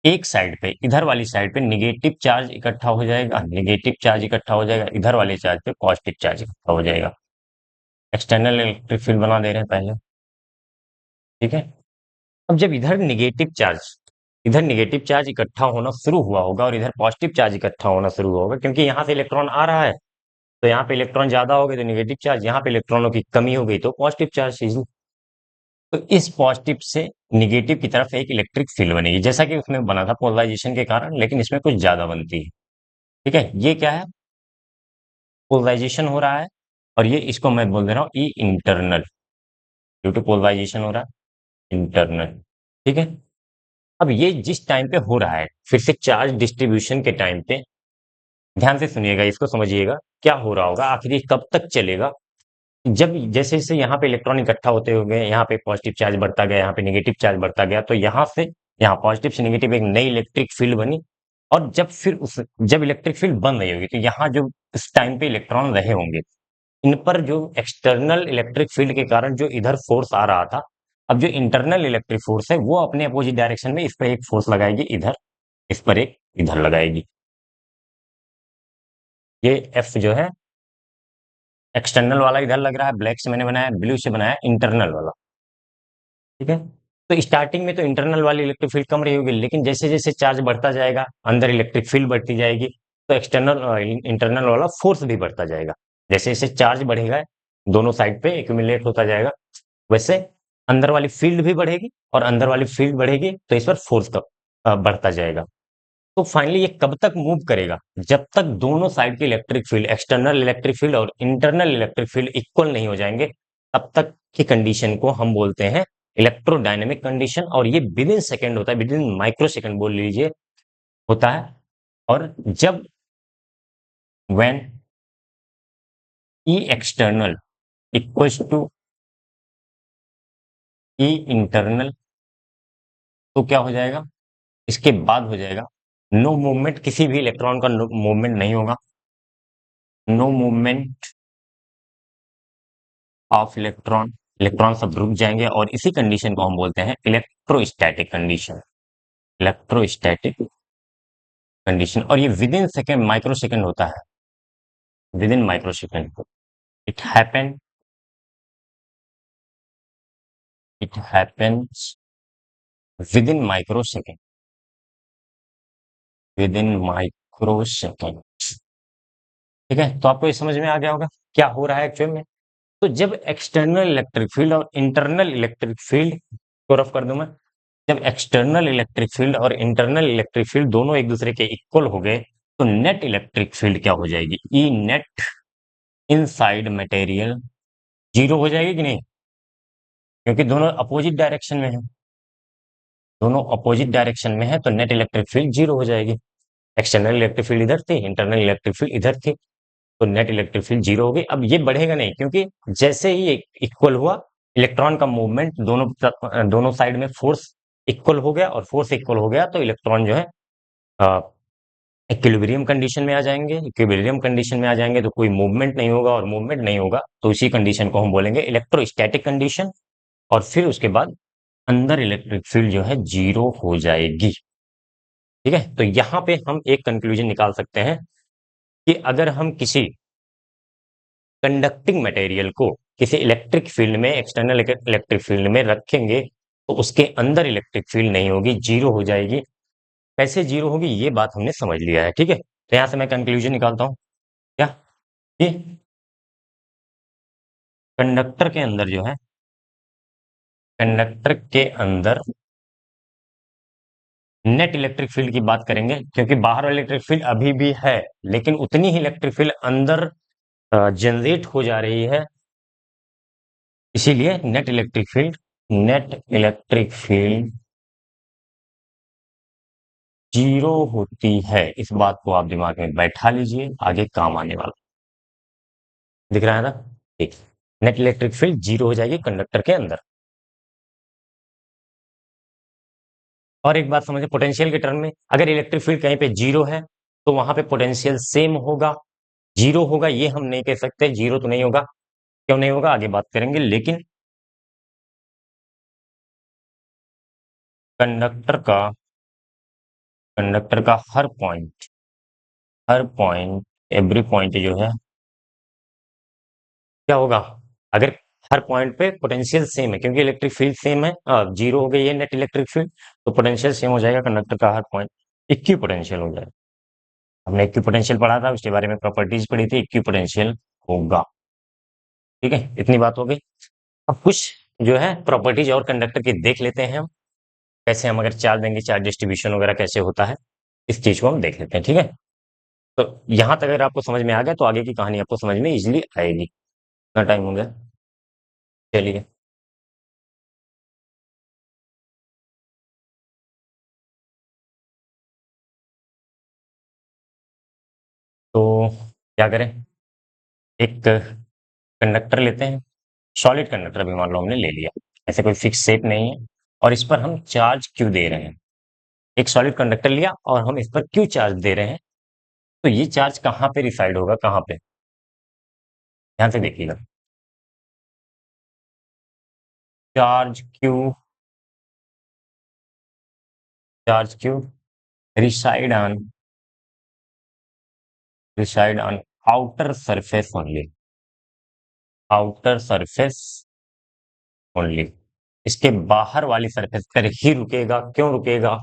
एक साइड पे, इधर वाली साइड पे निगेटिव चार्ज इकट्ठा हो जाएगा, निगेटिव चार्ज इकट्ठा हो जाएगा, इधर वाले चार्ज पे पॉजिटिव चार्ज इकट्ठा हो जाएगा। एक्सटर्नल इलेक्ट्रिक फील्ड बना दे रहे हैं पहले, ठीक है। अब जब इधर निगेटिव चार्ज इकट्ठा होना शुरू हुआ होगा और इधर पॉजिटिव चार्ज इकट्ठा होना शुरू हुआ होगा, क्योंकि यहाँ से इलेक्ट्रॉन आ रहा है, तो यहाँ पे इलेक्ट्रॉन ज्यादा हो गए तो निगेटिव चार्ज, यहाँ पे इलेक्ट्रॉनों की कमी हो गई तो पॉजिटिव चार्ज। तो इस पॉजिटिव से निगेटिव की तरफ एक इलेक्ट्रिक फील्ड बनेगी, जैसा कि उसमें बना था पोलराइजेशन के कारण, लेकिन इसमें कुछ ज्यादा बनती है, ठीक है। ये क्या है, पोलराइजेशन हो रहा है, और ये इसको मैं बोल दे रहा हूँ ई इंटरनल, ड्यू टू पोलराइजेशन हो रहा है, इंटरनल, ठीक है। अब ये जिस टाइम पे हो रहा है, फिर से चार्ज डिस्ट्रीब्यूशन के टाइम पे, ध्यान से सुनिएगा, इसको समझिएगा क्या हो रहा होगा, आखिर ये कब तक चलेगा। जब जैसे जैसे यहाँ पे इलेक्ट्रॉन इकट्ठा होते हुए, यहाँ पे पॉजिटिव चार्ज बढ़ता गया, यहाँ पे नेगेटिव चार्ज बढ़ता गया, तो यहाँ से, यहाँ पॉजिटिव से नेगेटिव एक नई इलेक्ट्रिक फील्ड बनी। और जब इलेक्ट्रिक फील्ड बन रही होगी, तो यहाँ जो इस टाइम पे इलेक्ट्रॉन रहे होंगे, इन पर जो एक्सटर्नल इलेक्ट्रिक फील्ड के कारण जो इधर फोर्स आ रहा था, अब जो इंटरनल इलेक्ट्रिक फोर्स है वो अपने अपोजिट डायरेक्शन में इस पर एक फोर्स लगाएगी इधर, इस पर एक इधर लगाएगी। ये एफ जो है एक्सटर्नल वाला इधर लग रहा है, ब्लैक से मैंने बनाया, ब्लू से बनाया इंटरनल वाला, ठीक है। तो स्टार्टिंग में तो इंटरनल वाली इलेक्ट्रिक फील्ड कम रही होगी, लेकिन जैसे जैसे चार्ज बढ़ता जाएगा, अंदर इलेक्ट्रिक फील्ड बढ़ती जाएगी, तो इंटरनल वाला फोर्स भी बढ़ता जाएगा। जैसे जैसे चार्ज बढ़ेगा, दोनों साइड पे एक्यूमुलेट होता जाएगा, वैसे अंदर वाली फील्ड भी बढ़ेगी, और अंदर वाली फील्ड बढ़ेगी तो इस पर फोर्स का बढ़ता जाएगा। तो फाइनली ये कब तक मूव करेगा, जब तक दोनों साइड की electric field, external electric field और इंटरनल इलेक्ट्रिक फील्ड इक्वल नहीं हो जाएंगे, तब तक की कंडीशन को हम बोलते हैं इलेक्ट्रोडायनेमिक कंडीशन। और ये विद इन सेकेंड होता है, विद इन माइक्रो सेकेंड बोल लीजिए, होता है। और जब when E external equals to E internal, तो क्या हो जाएगा, इसके बाद हो जाएगा नो मूवमेंट, किसी भी इलेक्ट्रॉन का मूवमेंट नहीं होगा, no movement of electron, electron सब रुक जाएंगे, और इसी कंडीशन को हम बोलते हैं इलेक्ट्रोस्टैटिक कंडीशन, इलेक्ट्रोस्टैटिक कंडीशन। और ये with in second, micro second होता है, with in micro second it happen, it happens with in micro second, with in micro second, ठीक है। तो आपको ये समझ में आ गया होगा क्या हो रहा है एक्चुअल में। तो जब एक्सटर्नल इलेक्ट्रिक फील्ड और इंटरनल इलेक्ट्रिक फील्ड को रफ कर दूं मैं, जब एक्सटर्नल इलेक्ट्रिक फील्ड और इंटरनल इलेक्ट्रिक फील्ड दोनों एक दूसरे के इक्वल हो गए, तो नेट इलेक्ट्रिक फील्ड क्या हो जाएगी, E net inside material zero हो जाएगी कि नहीं, क्योंकि दोनों अपोजिट डायरेक्शन में है, दोनों अपोजिट डायरेक्शन में है, तो नेट इलेक्ट्रिक फील्ड जीरो हो जाएगी। एक्सटर्नल इलेक्ट्रिक फील्ड इधर थी, इंटरनल इलेक्ट्रिक फील्ड इधर थी, तो नेट इलेक्ट्रिक फील्ड जीरो हो गई। अब ये बढ़ेगा नहीं, क्योंकि जैसे ही इक्वल हुआ, इलेक्ट्रॉन का मूवमेंट दोनों साइड में फोर्स इक्वल हो गया, और फोर्स इक्वल हो गया तो इलेक्ट्रॉन जो है इक्विलिब्रियम कंडीशन में आ जाएंगे। इक्विलिब्रियम कंडीशन में आ जाएंगे तो कोई मूवमेंट नहीं होगा, और मूवमेंट नहीं होगा तो इसी कंडीशन को हम बोलेंगे इलेक्ट्रोस्टैटिक कंडीशन। और फिर उसके बाद अंदर इलेक्ट्रिक फील्ड जो है जीरो हो जाएगी। ठीक है, तो यहां पे हम एक कंक्लूजन निकाल सकते हैं कि अगर हम किसी कंडक्टिंग मटेरियल को किसी इलेक्ट्रिक फील्ड में, एक्सटर्नल इलेक्ट्रिक फील्ड में रखेंगे तो उसके अंदर इलेक्ट्रिक फील्ड नहीं होगी, जीरो हो जाएगी। कैसे जीरो होगी ये बात हमने समझ लिया है। ठीक है, तो यहां से मैं कंक्लूजन निकालता हूं क्या, कि कंडक्टर के अंदर जो है, कंडक्टर के अंदर नेट इलेक्ट्रिक फील्ड की बात करेंगे, क्योंकि बाहर इलेक्ट्रिक फील्ड अभी भी है, लेकिन उतनी ही इलेक्ट्रिक फील्ड अंदर जनरेट हो जा रही है। इसीलिए नेट इलेक्ट्रिक फील्ड जीरो होती है। इस बात को आप दिमाग में बैठा लीजिए, आगे काम आने वाला। दिख रहा है ना? ठीक, नेट इलेक्ट्रिक फील्ड जीरो हो जाएगी कंडक्टर के अंदर। और एक बात समझिए, पोटेंशियल के टर्म में अगर इलेक्ट्रिक फील्ड कहीं पे जीरो है तो वहां पे पोटेंशियल सेम होगा। जीरो होगा ये हम नहीं कह सकते, जीरो तो नहीं होगा। क्यों नहीं होगा आगे बात करेंगे, लेकिन कंडक्टर का कंडक्टर का हर पॉइंट एवरी पॉइंट जो है क्या होगा, अगर हर पॉइंट पे पोटेंशियल सेम है, क्योंकि इलेक्ट्रिक फील्ड सेम है, जीरो हो गई है नेट इलेक्ट्रिक फील्ड, तो पोटेंशियल सेम हो जाएगा कंडक्टर का हर पॉइंट, इक्वी पोटेंशियल हो जाएगा। हमने इक्वी पोटेंशियल पढ़ा था, उसके बारे में प्रॉपर्टीज पढ़ी थी, इक्वी पोटेंशियल होगा। ठीक है, इतनी बात हो गई। अब कुछ जो है प्रॉपर्टीज और कंडक्टर की देख लेते हैं हम, कैसे हम अगर चार्ज देंगे चार्ज डिस्ट्रीब्यूशन वगैरह कैसे होता है, इस चीज को हम देख लेते हैं। ठीक है, तो यहां तक अगर आपको समझ में आ गया तो आगे की कहानी आपको समझ में इजिली आएगी। इतना टाइम हो गया, चलिए। तो क्या करें, एक कंडक्टर लेते हैं, सॉलिड कंडक्टर भी मान लो हमने ले लिया, ऐसे कोई फिक्स शेप नहीं है, और इस पर हम चार्ज क्यू दे रहे हैं। एक सॉलिड कंडक्टर लिया और हम इस पर क्यू चार्ज दे रहे हैं, तो ये चार्ज कहाँ पे रिसाइड होगा, कहाँ पे, ध्यान से देखिएगा। Charge Q, charge Q reside on reside on outer surface only, outer surface only. इसके बाहर वाली सरफेस पर ही रुकेगा। क्यों रुकेगा,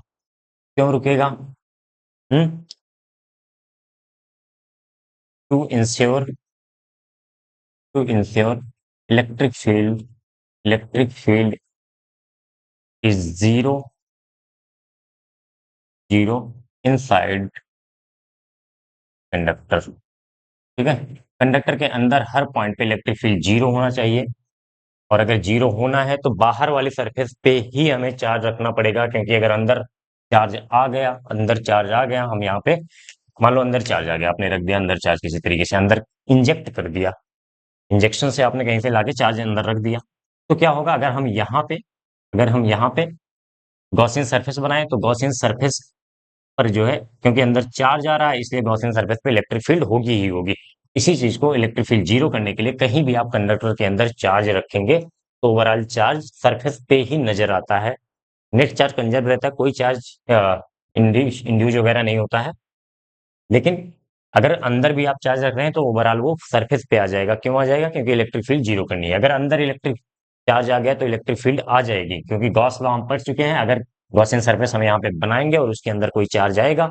क्यों रुकेगा? Hmm, to ensure to ensure electric field is zero inside conductor. ठीक है, कंडक्टर के अंदर हर पॉइंट पे इलेक्ट्रिक फील्ड जीरो होना चाहिए, और अगर जीरो होना है तो बाहर वाली सरफेस पे ही हमें चार्ज रखना पड़ेगा, क्योंकि अगर अंदर चार्ज आ गया, हम यहाँ पे मान लो अंदर चार्ज आ गया, आपने रख दिया अंदर चार्ज, किसी तरीके से अंदर इंजेक्ट कर दिया, इंजेक्शन से आपने कहीं से लाके चार्ज अंदर रख दिया, तो क्या होगा, अगर हम यहाँ पे गॉसियन सरफेस बनाए तो गॉसियन सरफेस पर जो है, क्योंकि अंदर चार्ज आ रहा है इसलिए गॉसियन सरफेस पे इलेक्ट्रिक फील्ड होगी ही होगी। इसी चीज को इलेक्ट्रिक फील्ड जीरो करने के लिए कहीं भी आप कंडक्टर के अंदर चार्ज रखेंगे तो ओवरऑल चार्ज सरफेस पे ही नजर आता है, नेट चार्ज कंजर्व रहता है, कोई चार्ज इंड्यूस वगैरह नहीं होता है। लेकिन अगर अंदर भी आप चार्ज रख रहे हैं तो ओवरऑल वो सरफेस पे आ जाएगा। क्यों आ जाएगा? क्योंकि इलेक्ट्रिक फील्ड जीरो करनी है। अगर अंदर इलेक्ट्रिक चार्ज आ गया तो इलेक्ट्रिक फील्ड आ जाएगी, क्योंकि गॉस लॉ हम पढ़ चुके हैं। अगर गॉसियन सरफेस हम यहाँ पे बनाएंगे और उसके अंदर कोई चार्ज आएगा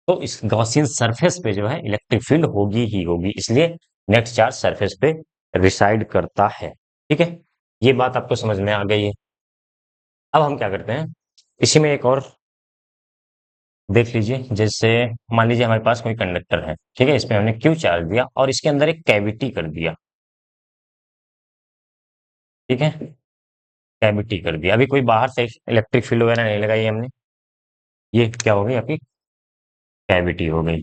तो इस गॉसियन सरफेस पे जो है इलेक्ट्रिक फील्ड होगी ही होगी, इसलिए नेट चार्ज सरफेस पे रिसाइड करता है। ठीक है, ये बात आपको समझ में आ गई है। अब हम क्या करते हैं, इसी में एक और देख लीजिए। जैसे मान लीजिए हमारे पास कोई कंडक्टर है, ठीक है, इसमें हमने क्यू चार्ज दिया और इसके अंदर एक कैविटी कर दिया। ठीक है, कैविटी कर दिया, अभी कोई बाहर से इलेक्ट्रिक फील्ड वगैरह नहीं लगाई हमने, ये क्या हो गई, आपकी कैविटी हो गई।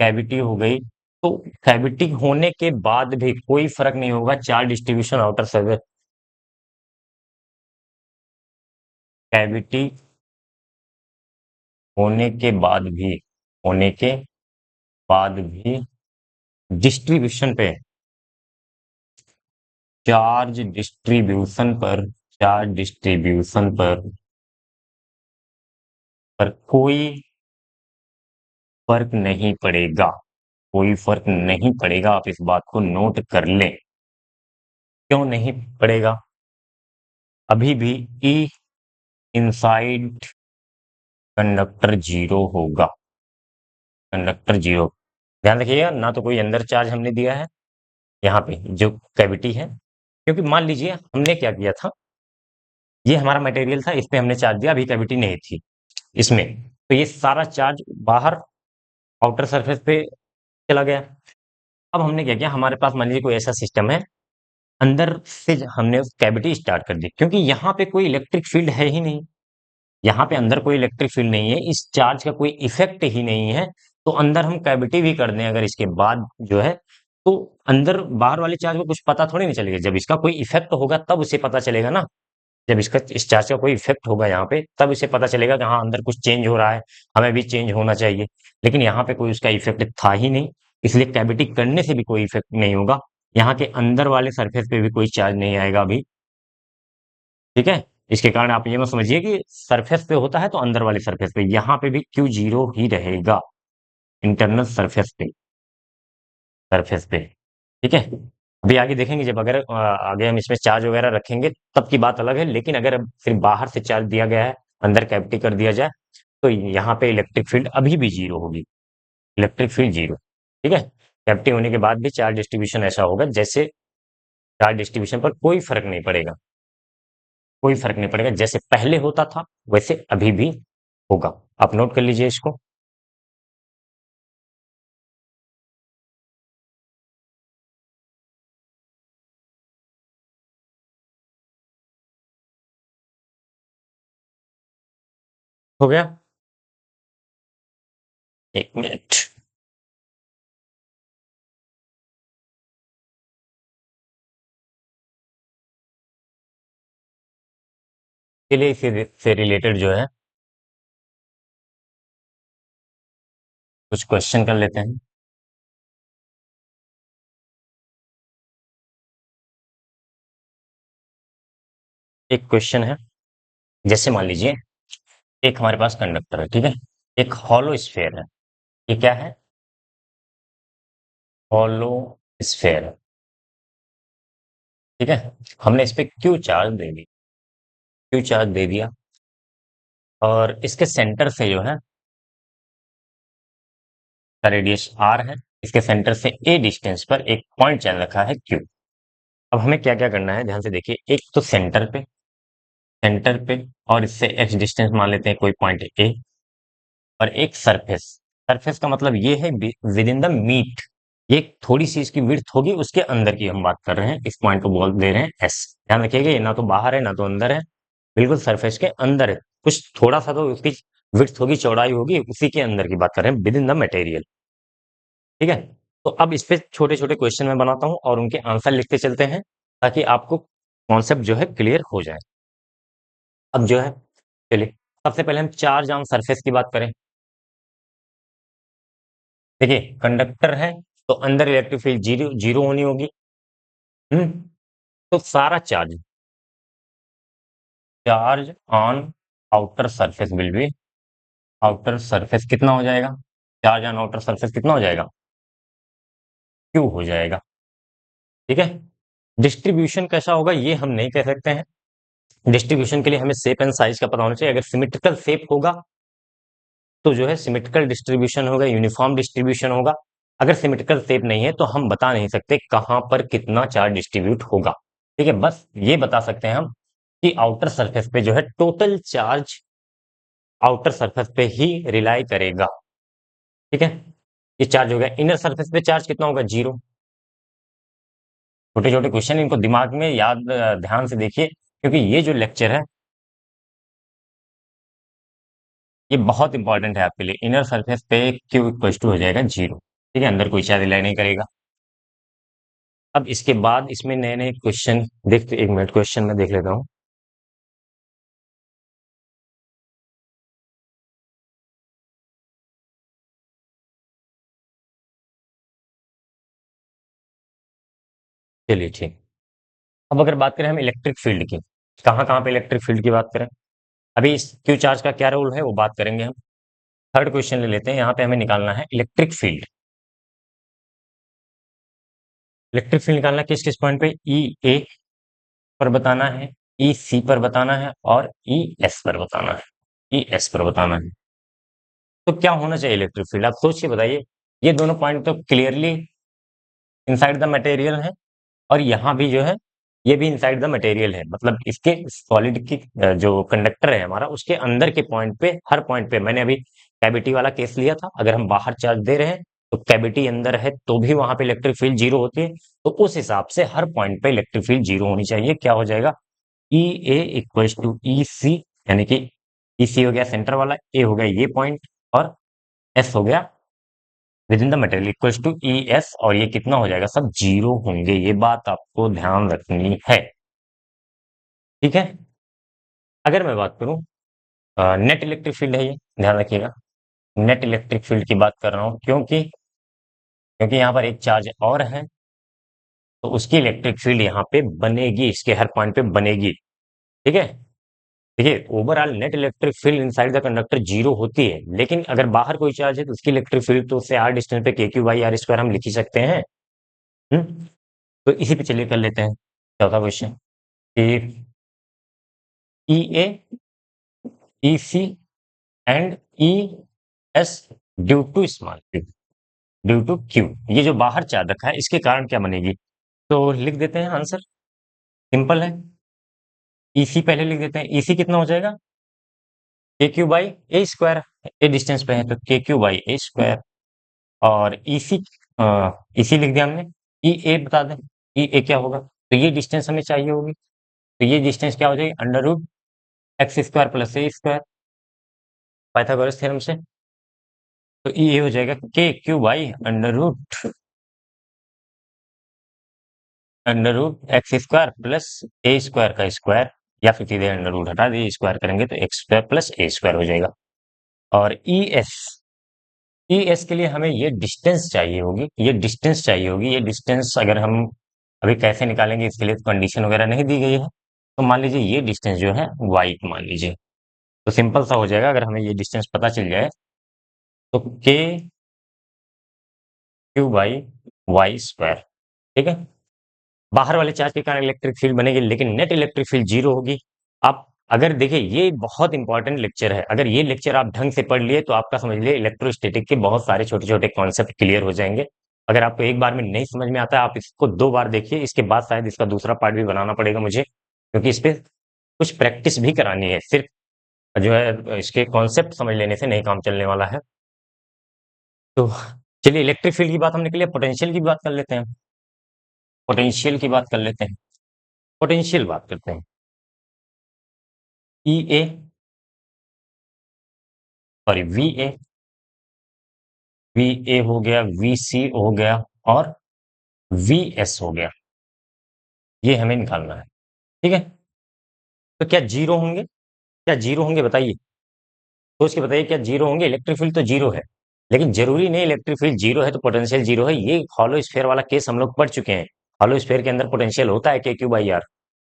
कैविटी हो गई, तो कैविटी होने के बाद भी कोई फर्क नहीं होगा charge distribution outer surface. Cavity होने के बाद भी होने के बाद भी डिस्ट्रीब्यूशन पे चार्ज डिस्ट्रीब्यूशन पर चार्ज डिस्ट्रीब्यूशन पर कोई फर्क नहीं पड़ेगा। कोई फर्क नहीं पड़ेगा, आप इस बात को नोट कर लें। क्यों नहीं पड़ेगा? अभी भी ई इनसाइड कंडक्टर जीरो होगा। Conductor zero. ध्यान रखिएगा, ना तो कोई अंदर चार्ज हमने दिया है यहाँ पे जो कैविटी है, क्योंकि मान लीजिए हमने क्या किया था, ये हमारा मटेरियल था, इस पे हमने चार्ज दिया, अभी कैविटी नहीं थी इसमें, तो ये सारा चार्ज बाहर आउटर सरफेस पे चला गया। अब हमने क्या किया, हमारे पास मान लीजिए कोई ऐसा सिस्टम है, अंदर से हमने उस कैविटी स्टार्ट कर दी, क्योंकि यहाँ पे कोई इलेक्ट्रिक फील्ड है ही नहीं, यहाँ पे अंदर कोई इलेक्ट्रिक फील्ड नहीं है, इस चार्ज का कोई इफेक्ट ही नहीं है, तो अंदर हम कैविटी भी कर दें अगर इसके बाद जो है, तो अंदर बाहर वाले चार्ज को कुछ पता थोड़ी नहीं चलेगा। जब इसका कोई इफेक्ट होगा तब उसे पता चलेगा ना, जब इसका इस चार्ज का कोई इफेक्ट होगा यहाँ पे, तब इसे पता चलेगा कि हाँ अंदर कुछ चेंज हो रहा है, हमें भी चेंज होना चाहिए। लेकिन यहाँ पे कोई उसका इफेक्ट था ही नहीं, इसलिए कैविटी करने से भी कोई इफेक्ट नहीं होगा, यहाँ के अंदर वाले सरफेस पे भी कोई चार्ज नहीं आएगा अभी। ठीक है, इसके कारण आप ये मत समझिए कि सरफेस पे होता है तो अंदर वाले सरफेस पे, यहाँ पे भी क्यू जीरो ही रहेगा, इंटरनल सरफेस पे। ठीक है, अभी आगे देखेंगे जब अगर आगे हम इसमें चार्ज वगैरह रखेंगे तब की बात अलग है, लेकिन अगर अब सिर्फ बाहर से चार्ज दिया गया है, अंदर कैविटी कर दिया जाए, तो यहाँ पे इलेक्ट्रिक फील्ड अभी भी जीरो होगी, इलेक्ट्रिक फील्ड जीरो। ठीक है, कैविटी होने के बाद भी चार्ज डिस्ट्रीब्यूशन ऐसा होगा जैसे, चार्ज डिस्ट्रीब्यूशन पर कोई फर्क नहीं पड़ेगा, कोई फर्क नहीं पड़ेगा, जैसे पहले होता था वैसे अभी भी होगा। आप नोट कर लीजिए इसको। हो गया? एक मिनट। चलिए इसी से रिलेटेड जो है कुछ क्वेश्चन कर लेते हैं। एक क्वेश्चन है, जैसे मान लीजिए एक हमारे पास कंडक्टर है, ठीक है, एक हॉलो स्फेयर है, ये क्या है? Hollow sphere. ठीक है, हमने इस पे क्यू चार्ज दे दी, क्यू चार्ज दे दिया, और इसके सेंटर से जो है का रेडियस आर है, इसके सेंटर से ए डिस्टेंस पर एक पॉइंट चार्ज रखा है क्यू। अब हमें क्या क्या करना है, ध्यान से देखिए, एक तो सेंटर पे और इससे एक्स डिस्टेंस मान लेते हैं कोई पॉइंट ए, और एक सरफेस। सरफेस का मतलब ये है विद इन द मीट, ये थोड़ी सी इसकी विड्थ होगी, उसके अंदर की हम बात कर रहे हैं, इस पॉइंट को बोल दे रहे हैं एस। ध्यान रखिएगा, ये ना तो बाहर है ना तो अंदर है, बिल्कुल सरफेस के अंदर है, कुछ थोड़ा सा तो उसकी विड्थ होगी, चौड़ाई होगी, उसी के अंदर की बात कर रहे हैं, विद इन द मटेरियल। ठीक है, तो अब इस पे छोटे छोटे क्वेश्चन मैं बनाता हूं और उनके आंसर लिखते चलते हैं, ताकि आपको कॉन्सेप्ट जो है क्लियर हो जाए। अब जो है, चलिए सबसे पहले हम चार्ज ऑन सरफेस की बात करें। देखिए कंडक्टर है तो अंदर इलेक्ट्रिक फील्ड जीरो जीरो होनी होगी। हम्म, तो सारा charge, charge on outer surface will be, outer surface कितना हो जाएगा, चार्ज ऑन आउटर सरफेस कितना हो जाएगा, क्यू हो जाएगा। ठीक है, डिस्ट्रीब्यूशन कैसा होगा ये हम नहीं कह सकते हैं, डिस्ट्रीब्यूशन के लिए हमें शेप एंड साइज का पता होना चाहिए। अगर सिमेट्रिकल शेप होगा तो जो है सिमेट्रिकल डिस्ट्रीब्यूशन होगा, यूनिफॉर्म डिस्ट्रीब्यूशन होगा। अगर सिमेट्रिकल शेप नहीं है तो हम बता नहीं सकते कहां पर कितना चार्ज डिस्ट्रीब्यूट होगा। ठीक है, बस ये बता सकते हैं हम कि आउटर सरफेस पे जो है टोटल चार्ज आउटर सरफेस पे ही रिलाई करेगा। ठीक है, ये चार्ज हो गया, इनर सरफेस पे चार्ज कितना होगा, जीरो। छोटे छोटे क्वेश्चन, इनको दिमाग में याद ध्यान से देखिए, क्योंकि ये जो लेक्चर है ये बहुत इंपॉर्टेंट है आपके लिए। इनर सरफेस पे क्यू इक्वल टू हो जाएगा जीरो। ठीक है, अंदर कोई चार्ज अलाई नहीं करेगा। अब इसके बाद इसमें नए नए क्वेश्चन देखते, एक मिनट क्वेश्चन में देख लेता हूँ। चलिए ठीक। अब अगर बात करें हम इलेक्ट्रिक फील्ड की, कहाँ कहाँ पे इलेक्ट्रिक फील्ड की बात करें, अभी इस क्यू चार्ज का क्या रोल है वो बात करेंगे हम। थर्ड क्वेश्चन ले लेते हैं, यहाँ पे हमें निकालना है इलेक्ट्रिक फील्ड। इलेक्ट्रिक फील्ड निकालना किस किस पॉइंट पे, ई ए पर बताना है, ई सी पर बताना है और ई एस पर बताना है, ई एस पर बताना है। तो क्या होना चाहिए इलेक्ट्रिक फील्ड, आप सोच के बताइए। ये दोनों पॉइंट तो क्लियरली इनसाइड द मटेरियल है, और यहाँ भी जो है ये भी इनसाइड द मटेरियल है, मतलब इसके सॉलिड की जो कंडक्टर है हमारा उसके अंदर के पॉइंट पे, हर पॉइंट पे, मैंने अभी कैविटी वाला केस लिया था, अगर हम बाहर चार्ज दे रहे हैं तो कैविटी अंदर है तो भी वहां पे इलेक्ट्रिक फील्ड जीरो होती है। तो उस हिसाब से हर पॉइंट पे इलेक्ट्रिक फील्ड जीरो होनी चाहिए। क्या हो जाएगा, ई ए इक्वल टू ई सी, यानी कि ई सी हो गया सेंटर वाला, ए हो गया ये पॉइंट, और एस हो गया within the material equals to E S, और ये कितना हो जाएगा, सब जीरो होंगे, ये बात आपको ध्यान रखनी है। ठीक है। अगर मैं बात करूं, नेट इलेक्ट्रिक फील्ड है ये, ध्यान रखिएगा, नेट इलेक्ट्रिक फील्ड की बात कर रहा हूं, क्योंकि यहां पर एक चार्ज और है, तो उसकी इलेक्ट्रिक फील्ड यहाँ पे बनेगी, इसके हर पॉइंट पे बनेगी। ठीक है। देखिए, overall net electric field inside the conductor zero होती है, लेकिन अगर बाहर कोई चार्ज है तो उसकी इलेक्ट्रिक फील्ड तो उससे आर डिस्टेंस पे के क्यू बाई आर स्क्वायर हम लिख ही सकते हैं। हम्म। तो इसी पे चलिए कर लेते हैं चौथा क्वेश्चन, कि E A, E C and E S due to small Q, due to Q, ये जो बाहर चार्ज रखा है इसके कारण क्या बनेगी। तो लिख देते हैं आंसर, सिंपल है। ई सी पहले लिख देते हैं, ई सी कितना हो जाएगा, K Q by A square, A distance पे है तो के क्यू बाई ए स्क्वायर, और ई सी, ई सी लिख दिया हमने। ई ए बता दें, ई ए क्या होगा, तो ये डिस्टेंस हमें चाहिए होगी, तो ये डिस्टेंस क्या हो जाएगी, under root X square plus A square, Pythagoras theorem से। तो ये हो जाएगा K Q by under root X square plus A square का स्क्वायर, या फिर सीधे अंडर रूट हटा दिए स्क्वायर करेंगे तो x square plus A square हो जाएगा। और ई एस के लिए हमें ये डिस्टेंस चाहिए होगी, ये डिस्टेंस चाहिए होगी, ये डिस्टेंस अगर हम अभी कैसे निकालेंगे इसके लिए तो कंडीशन वगैरह नहीं दी गई है, तो मान लीजिए ये डिस्टेंस जो है वाई मान लीजिए, तो सिंपल सा हो जाएगा, अगर हमें ये डिस्टेंस पता चल जाए तो के क्यू बाई वाई स्क्वायर। ठीक है। बाहर वाले चार्ज के कारण इलेक्ट्रिक फील्ड बनेगी, लेकिन नेट इलेक्ट्रिक फील्ड जीरो होगी। आप अगर देखिए, ये बहुत इंपॉर्टेंट लेक्चर है, अगर ये लेक्चर आप ढंग से पढ़ लिए तो आपका समझ लिए इलेक्ट्रोस्टैटिक के बहुत सारे छोटे छोटे कॉन्सेप्ट क्लियर हो जाएंगे। अगर आपको एक बार में नहीं समझ में आता है, आप इसको दो बार देखिए, इसके बाद शायद इसका दूसरा पार्ट भी बनाना पड़ेगा मुझे, क्योंकि इस पे कुछ प्रैक्टिस भी करानी है, सिर्फ जो है इसके कॉन्सेप्ट समझ लेने से नहीं काम चलने वाला है। तो चलिए, इलेक्ट्रिक फील्ड की बात हमने के लिए, पोटेंशियल की बात कर लेते हैं, पोटेंशियल की बात कर लेते हैं, पोटेंशियल बात करते हैं। E A, sorry V A, V A हो गया, वी सी हो गया, और वी एस हो गया, ये हमें निकालना है। ठीक है। तो क्या जीरो होंगे, क्या जीरो होंगे बताइए, सोच के बताइए, क्या जीरो होंगे, इलेक्ट्रिक फील्ड तो जीरो है, लेकिन जरूरी नहीं इलेक्ट्रिक फील्ड जीरो है तो पोटेंशियल जीरो है, ये हॉलो स्फीयर वाला केस हम लोग पढ़ चुके हैं। हॉलो स्फीयर के अंदर पोटेंशियल होता है के क्यू बाई आर,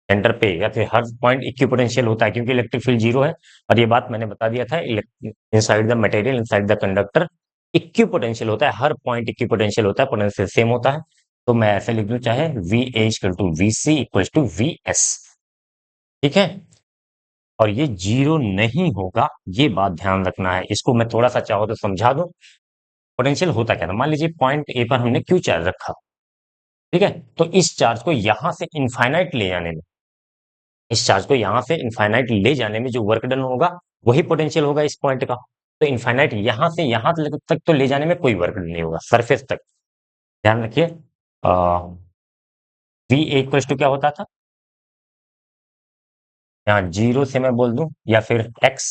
सेंटर पे या फिर हर पॉइंट इक्वी पोटेंशियल होता है, क्योंकि इलेक्ट्रिक फील्ड जीरो है, और ये बात मैंने बता दिया था, inside the material inside the conductor equi potential होता है, हर पॉइंट इक्वी पोटेंशियल होता है, पोटेंशियल सेम होता है। तो मैं ऐसे लिख दूं, चाहे V A equal to V C equal to V S. ठीक है। और ये जीरो नहीं होगा, ये बात ध्यान रखना है, इसको मैं थोड़ा सा चाहो तो समझा दूं। पोटेंशियल होता क्या था, मान लीजिए पॉइंट ए पर हमने क्यू चार्ज रखा, ठीक है, तो इस चार्ज को यहां से इनफाइनाइट ले जाने में, इस चार्ज को यहां से इनफाइनाइट ले जाने में जो वर्क डन होगा वही पोटेंशियल होगा इस पॉइंट का। तो इनफाइनाइट यहां से यहां तक तो ले जाने में कोई वर्क डन नहीं होगा, सरफेस तक। ध्यान रखिए, वी इक्वल टू क्या होता था, यहाँ जीरो से मैं बोल दूं, या फिर एक्स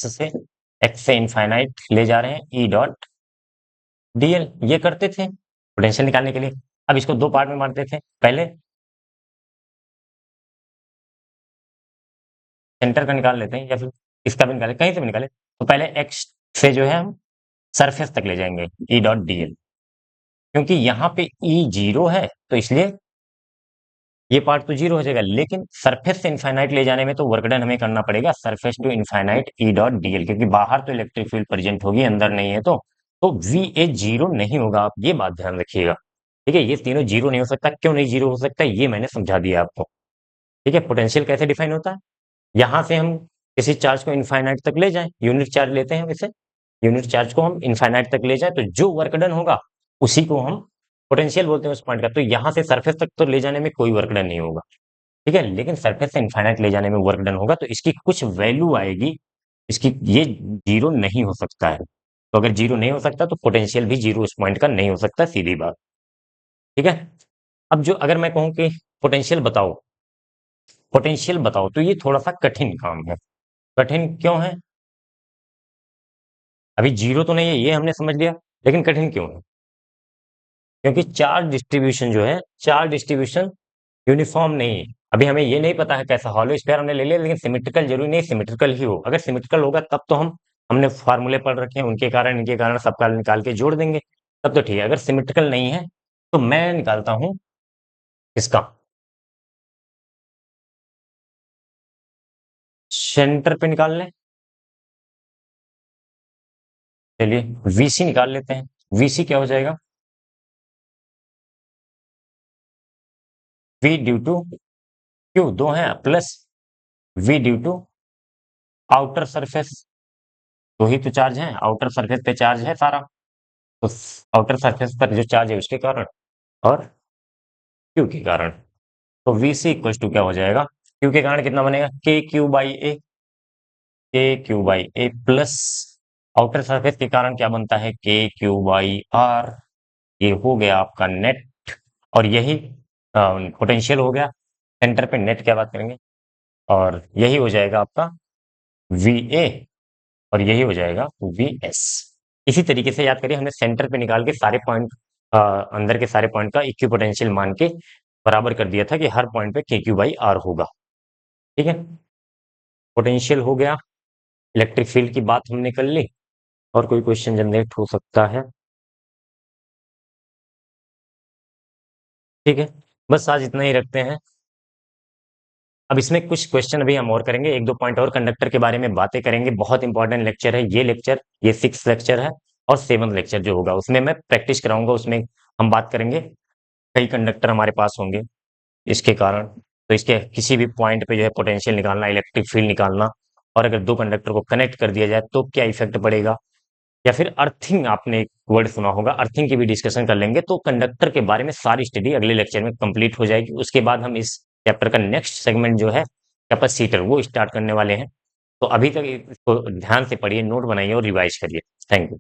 से इनफाइनाइट ले जा रहे हैं, ई डॉट डीएल, ये करते थे। पोटेंशियल निकालने के लिए। अब इसको दो पार्ट में बांटते थे। पहले सेंटर का निकाल लेते हैं या फिर इसका भी निकाले, कहीं से भी निकाले। तो पहले एक्स से जो है हम सरफेस तक ले जाएंगे, ई डॉट डी एल, क्योंकि यहाँ पे ई जीरो है तो इसलिए ये पार्ट तो जीरो हो जाएगा, लेकिन सरफेस से इनफाइनाइट ले जाने में तो वर्क डन हमें करना पड़ेगा surface to infinite E dot DL, क्योंकि बाहर तो इलेक्ट्रिक फील्ड प्रेजेंट होगी, अंदर नहीं है। तो वी ए जीरो नहीं होगा, आप ये बात ध्यान रखिएगा। ठीक है, ये तीनों जीरो नहीं हो सकता। क्यों नहीं जीरो हो सकता, ये मैंने समझा दिया आपको। ठीक है, पोटेंशियल कैसे डिफाइन होता है, यहां से हम किसी चार्ज को इनफाइनाइट तक ले जाएं, यूनिट चार्ज लेते हैं वैसे, यूनिट चार्ज को हम इनफाइनाइट तक ले जाएं तो जो वर्क डन होगा उसी को हम पोटेंशियल बोलते हैं उस पॉइंट का। तो यहां से सरफेस तक तो ले जाने में कोई वर्क डन नहीं होगा। ठीक है, लेकिन सरफेस से इनफाइनाइट ले जाने में वर्क डन होगा, तो इसकी कुछ वैल्यू आएगी, इसकी ये जीरो नहीं हो सकता है। तो अगर जीरो नहीं हो सकता तो पोटेंशियल भी जीरो उस पॉइंट का नहीं हो सकता, सीधी बात। ठीक है, अब जो अगर मैं कहूं कि पोटेंशियल बताओ, पोटेंशियल बताओ, तो ये थोड़ा सा कठिन काम है। कठिन क्यों है, अभी जीरो तो नहीं है ये हमने समझ लिया, लेकिन कठिन क्यों है, क्योंकि चार्ज डिस्ट्रीब्यूशन जो है, चार्ज डिस्ट्रीब्यूशन यूनिफॉर्म नहीं है। अभी हमें ये नहीं पता है कैसा, हॉलो स्फीयर हमने ले लिया, लेकिन सिमेट्रिकल जरूरी नहीं सिमेट्रिकल ही हो। अगर सिमेट्रिकल होगा तब तो हमने फार्मूले पढ़ रखे हैं, उनके कारण इनके कारण सबका निकाल के जोड़ देंगे, तब तो ठीक है। अगर सिमेट्रिकल नहीं है तो मैं निकालता हूं इसका सेंटर पे निकाल लें। चलिए वीसी निकाल लेते हैं। वीसी क्या हो जाएगा, वी ड्यू टू क्यू, दो है plus V due to outer surface, दो ही तो चार्ज है, आउटर सरफेस पे चार्ज है सारा, तो आउटर सरफेस पर जो चार्ज है उसके कारण और क्यू के कारण। तो वीसी इक्वल टू क्या हो जाएगा, क्यू के कारण कितना बनेगा, के क्यू बाई ए, के Q by A plus outer surface के कारण क्या बनता है, के क्यू बाई आर। ये हो गया आपका नेट, और यही पोटेंशियल हो गया। सेंटर पे नेट क्या बात करेंगे, और यही हो जाएगा आपका वी ए, और यही हो जाएगा वी एस। इसी तरीके से याद करिए, हमने सेंटर पे निकाल के सारे पॉइंट, अंदर के सारे पॉइंट का इक्वी पोटेंशियल मान के बराबर कर दिया था कि हर पॉइंट पे के क्यू बाई आर होगा। ठीक है, पोटेंशियल हो गया, इलेक्ट्रिक फील्ड की बात हमने कर ली, और कोई क्वेश्चन जनरेट हो सकता है। ठीक है, बस आज इतना ही रखते हैं। अब इसमें कुछ क्वेश्चन अभी हम और करेंगे, एक दो पॉइंट और कंडक्टर के बारे में बातें करेंगे। बहुत इंपॉर्टेंट लेक्चर है ये लेक्चर, ये 6th लेक्चर है, और 7th लेक्चर जो होगा उसमें मैं प्रैक्टिस कराऊंगा, उसमें हम बात करेंगे कई कंडक्टर हमारे पास होंगे इसके कारण, तो इसके किसी भी पॉइंट पे जो है पोटेंशियल निकालना, इलेक्ट्रिक फील्ड निकालना, और अगर दो कंडक्टर को कनेक्ट कर दिया जाए तो क्या इफेक्ट पड़ेगा, या फिर अर्थिंग, आपने एक वर्ड सुना होगा, अर्थिंग की भी डिस्कशन कर लेंगे। तो कंडक्टर के बारे में सारी स्टडी अगले लेक्चर में कंप्लीट हो जाएगी। उसके बाद हम इस चैप्टर का नेक्स्ट सेगमेंट जो है कैपेसिटर, वो स्टार्ट करने वाले हैं। तो अभी तक इसको ध्यान से पढ़िए, नोट बनाइए और रिवाइज करिए। Thank you.